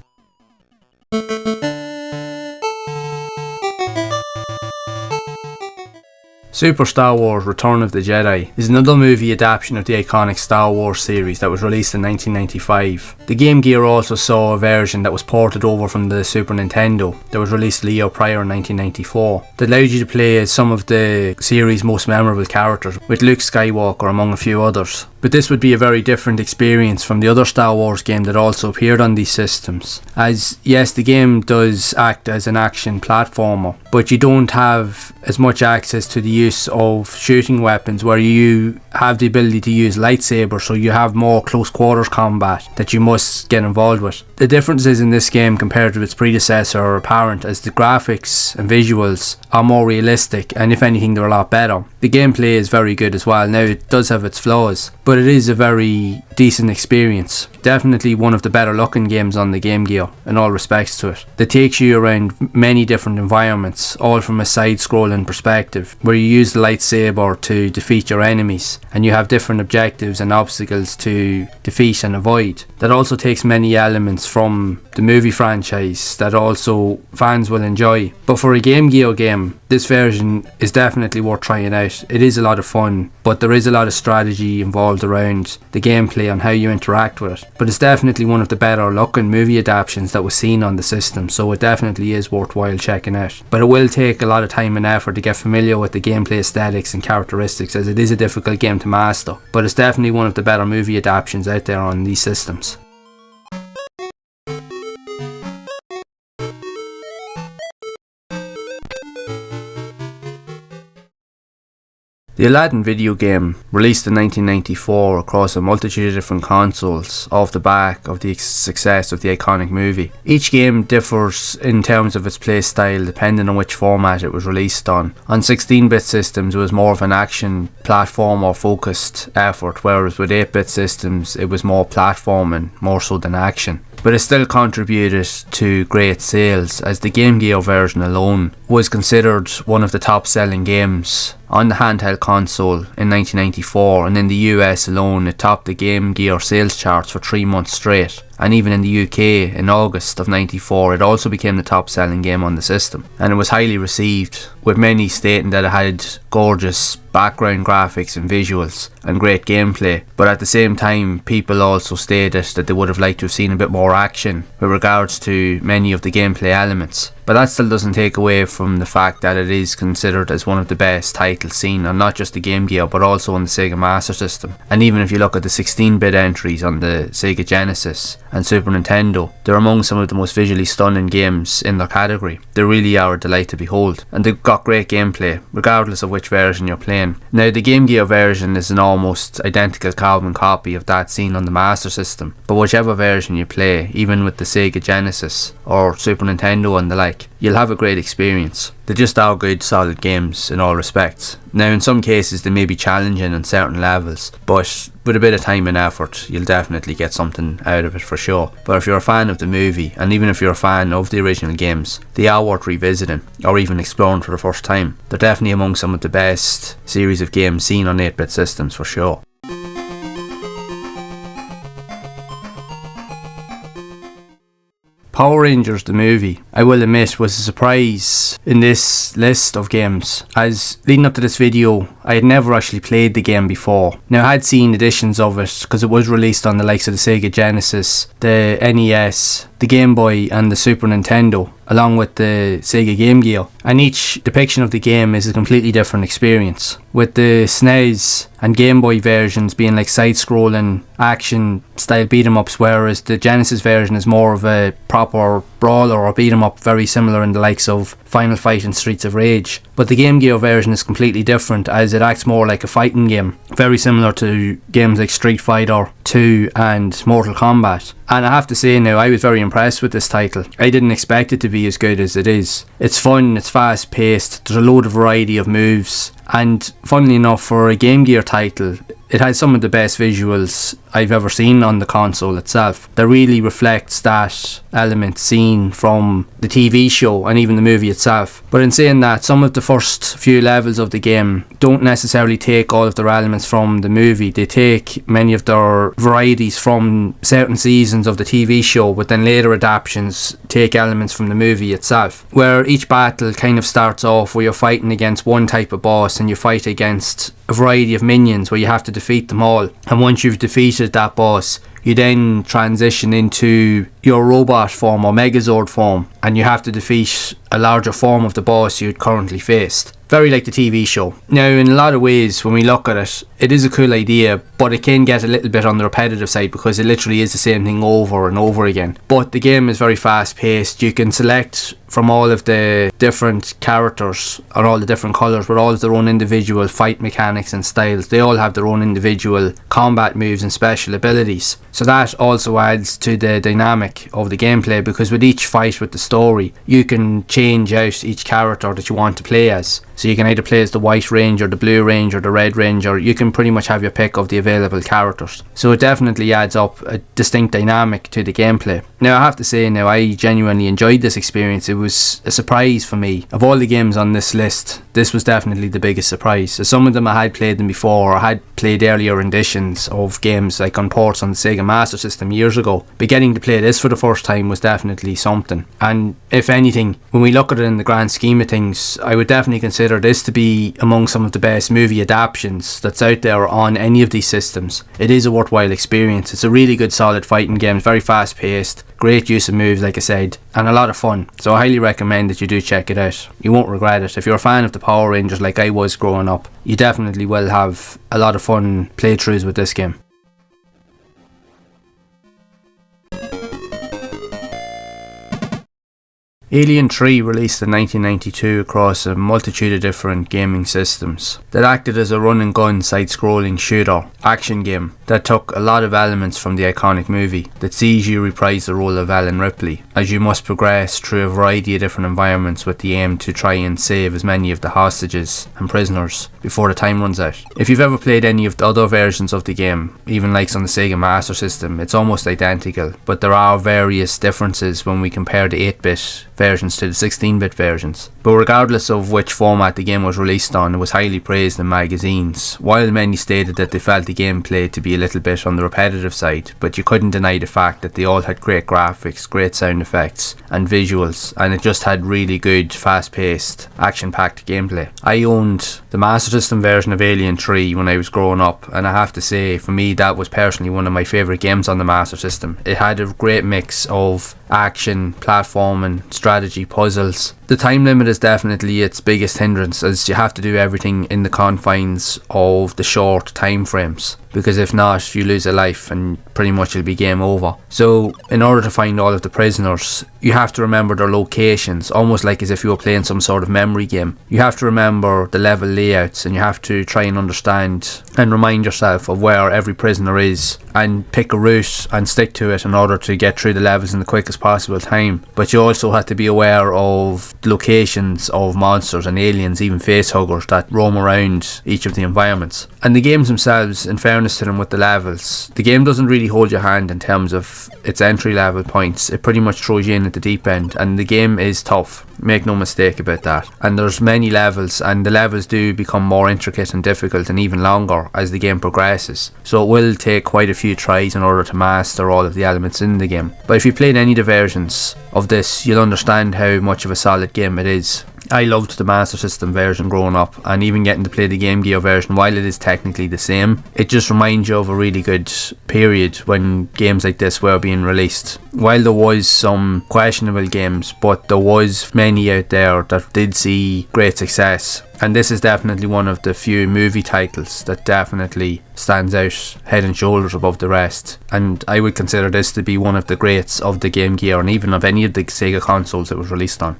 Super Star Wars Return of the Jedi is another movie adaptation of the iconic Star Wars series that was released in 1995. The Game Gear also saw a version that was ported over from the Super Nintendo that was released a year prior in 1994 that allowed you to play as some of the series' most memorable characters, with Luke Skywalker among a few others. But this would be a very different experience from the other Star Wars game that also appeared on these systems, as yes, the game does act as an action platformer, but you don't have as much access to the use of shooting weapons, where you have the ability to use lightsabers, so you have more close quarters combat that you must get involved with. The differences in this game compared to its predecessor are apparent, as the graphics and visuals are more realistic, and if anything they're a lot better. The gameplay is very good as well. Now, it does have its flaws, but it is a very decent experience. Definitely one of the better looking games on the Game Gear in all respects to it. That takes you around many different environments, all from a side-scrolling perspective, where you use the lightsaber to defeat your enemies, and you have different objectives and obstacles to defeat and avoid. That also takes many elements from the movie franchise that also fans will enjoy. But for a Game Gear game, this version is definitely worth trying out. It is a lot of fun, but there is a lot of strategy involved around the gameplay and how you interact with it. But it's definitely one of the better looking movie adaptations that was seen on the system, so it definitely is worthwhile checking out. But it will take a lot of time and effort to get familiar with the gameplay aesthetics and characteristics, as it is a difficult game to master. But it's definitely one of the better movie adaptations out there on these systems. The Aladdin video game, released in 1994 across a multitude of different consoles off the back of the success of the iconic movie. Each game differs in terms of its play style depending on which format it was released on. On 16-bit systems it was more of an action platformer focused effort, whereas with 8-bit systems it was more platforming more so than action. But it still contributed to great sales, as the Game Gear version alone was considered one of the top selling games on the handheld console in 1994, and in the US alone it topped the Game Gear sales charts for 3 months straight. And even in the UK in August of 94 it also became the top selling game on the system, and it was highly received, with many stating that it had gorgeous background graphics and visuals and great gameplay. But at the same time, people also stated that they would have liked to have seen a bit more action with regards to many of the gameplay elements. But that still doesn't take away from the fact that it is considered as one of the best titles seen on not just the Game Gear but also on the Sega Master System. And even if you look at the 16-bit entries on the Sega Genesis and Super Nintendo, they're among some of the most visually stunning games in their category. They really are a delight to behold, and they've got great gameplay regardless of which version you're playing. Now, the Game Gear version is an almost identical carbon copy of that seen on the Master System, but whichever version you play, even with the Sega Genesis or Super Nintendo and the like, you'll have a great experience. They just are good, solid games in all respects. Now, in some cases they may be challenging on certain levels, but with a bit of time and effort you'll definitely get something out of it for sure. But if you're a fan of the movie, and even if you're a fan of the original games, they are worth revisiting or even exploring for the first time. They're definitely among some of the best series of games seen on 8-bit systems for sure. Power Rangers the movie, I will admit, was a surprise in this list of games, as leading up to this video I had never actually played the game before. Now, I had seen editions of it because it was released on the likes of the Sega Genesis, the NES, the Game Boy and the Super Nintendo, along with the Sega Game Gear, and each depiction of the game is a completely different experience, with the SNES and Game Boy versions being like side-scrolling action style beat-em-ups, whereas the Genesis version is more of a proper brawler or beat-em-up, very similar in the likes of Final Fight and Streets of Rage. But the Game Gear version is completely different, as it acts more like a fighting game, very similar to games like Street Fighter 2 and Mortal Kombat. And I have to say now, I was very impressed with this title. I didn't expect it to be as good as it is. It's fun, it's fast paced, there's a load of variety of moves, and funnily enough, for a Game Gear title, it has some of the best visuals I've ever seen on the console itself. That really reflects that element seen from the TV show and even the movie itself. But in saying that, some of the first few levels of the game don't necessarily take all of their elements from the movie. They take many of their varieties from certain seasons of the TV show, but then later adaptations take elements from the movie itself, where each battle kind of starts off where you're fighting against one type of boss and you fight against a variety of minions where you have to defeat them all. And once you've defeated that boss, you then transition into your robot form or Megazord form, and you have to defeat a larger form of the boss you'd currently faced. Very like the TV show. Now, in a lot of ways, when we look at it, it is a cool idea, but it can get a little bit on the repetitive side because it literally is the same thing over and over again. But the game is very fast paced. You can select from all of the different characters and all the different colours with all of their own individual fight mechanics and styles. They all have their own individual combat moves and special abilities. So that also adds to the dynamic of the gameplay, because with each fight with the story, you can change out each character that you want to play as. So you can either play as the White Ranger, the Blue Ranger, the Red Ranger. You can pretty much have your pick of the available characters. So it definitely adds up a distinct dynamic to the gameplay. Now, I have to say now, I genuinely enjoyed this experience. It was a surprise for me. Of all the games on this list, this was definitely the biggest surprise. So some of them I had played them before, or I had played earlier renditions of games like on ports on the Sega Master System years ago. But getting to play this for the first time was definitely something. And if anything, when we look at it in the grand scheme of things, I would definitely consider this to be among some of the best movie adaptations that's out there on any of these systems. It is a worthwhile experience. It's a really good solid fighting game. It's very fast paced, great use of moves like I said, and a lot of fun. So I highly recommend that you do check it out. You won't regret it. If you're a fan of the Power Rangers like I was growing up, you definitely will have a lot of fun playthroughs with this game. Alien 3 released in 1992 across a multitude of different gaming systems that acted as a run and gun side-scrolling shooter action game that took a lot of elements from the iconic movie, that sees you reprise the role of Ellen Ripley as you must progress through a variety of different environments with the aim to try and save as many of the hostages and prisoners before the time runs out. If you've ever played any of the other versions of the game, even likes on the Sega Master System, it's almost identical, but there are various differences when we compare the 8-bit versions to the 16-bit versions. But regardless of which format the game was released on, it was highly praised in magazines, while many stated that they felt the gameplay to be a little bit on the repetitive side, but you couldn't deny the fact that they all had great graphics, great sound effects and visuals, and it just had really good fast-paced, action-packed gameplay. I owned the Master System version of Alien 3 when I was growing up, and I have to say, for me, that was personally one of my favourite games on the Master System. It had a great mix of action, platforming, strategy, puzzles. The time limit is definitely its biggest hindrance, as you have to do everything in the confines of the short time frames, because if not, you lose a life and pretty much it'll be game over. So in order to find all of the prisoners, you have to remember their locations, almost like as if you were playing some sort of memory game. You have to remember the level layouts, and you have to try and understand and remind yourself of where every prisoner is, and pick a route and stick to it in order to get through the levels in the quickest possible time. But you also have to be aware of the locations of monsters and aliens, even facehuggers, that roam around each of the environments. And the games themselves, in fairness to them with the levels, the game doesn't really hold your hand in terms of its entry level points. It pretty much throws you in at the deep end, and the game is tough, make no mistake about that. And there's many levels, and the levels do become more intricate and difficult and even longer as the game progresses, so it will take quite a few tries in order to master all of the elements in the game. But if you played any of the versions of this, you'll understand how much of a solid game it is. I loved the Master System version growing up, and even getting to play the Game Gear version, while it is technically the same, it just reminds you of a really good period when games like this were being released. While there was some questionable games, but there was many out there that did see great success. And this is definitely one of the few movie titles that definitely stands out head and shoulders above the rest. And I would consider this to be one of the greats of the Game Gear, and even of any of the Sega consoles it was released on.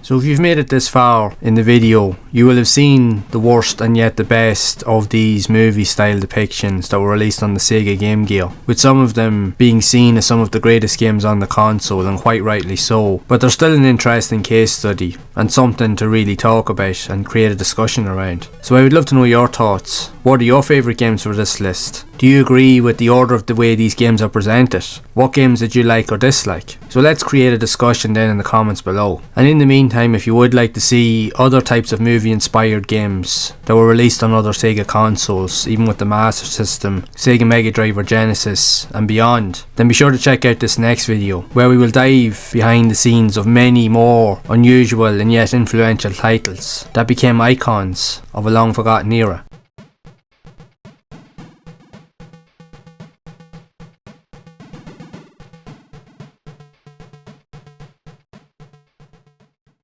So if you've made it this far in the video, you will have seen the worst and yet the best of these movie style depictions that were released on the Sega Game Gear, with some of them being seen as some of the greatest games on the console, and quite rightly so. But they're still an interesting case study and something to really talk about and create a discussion around. So I would love to know your thoughts. What are your favourite games for this list? Do you agree with the order of the way these games are presented? What games did you like or dislike? So let's create a discussion then in the comments below. And in the meantime, if you would like to see other types of movie inspired games that were released on other Sega consoles, even with the Master System, Sega Mega Drive or Genesis and beyond, then be sure to check out this next video, where we will dive behind the scenes of many more unusual and yet influential titles that became icons of a long forgotten era.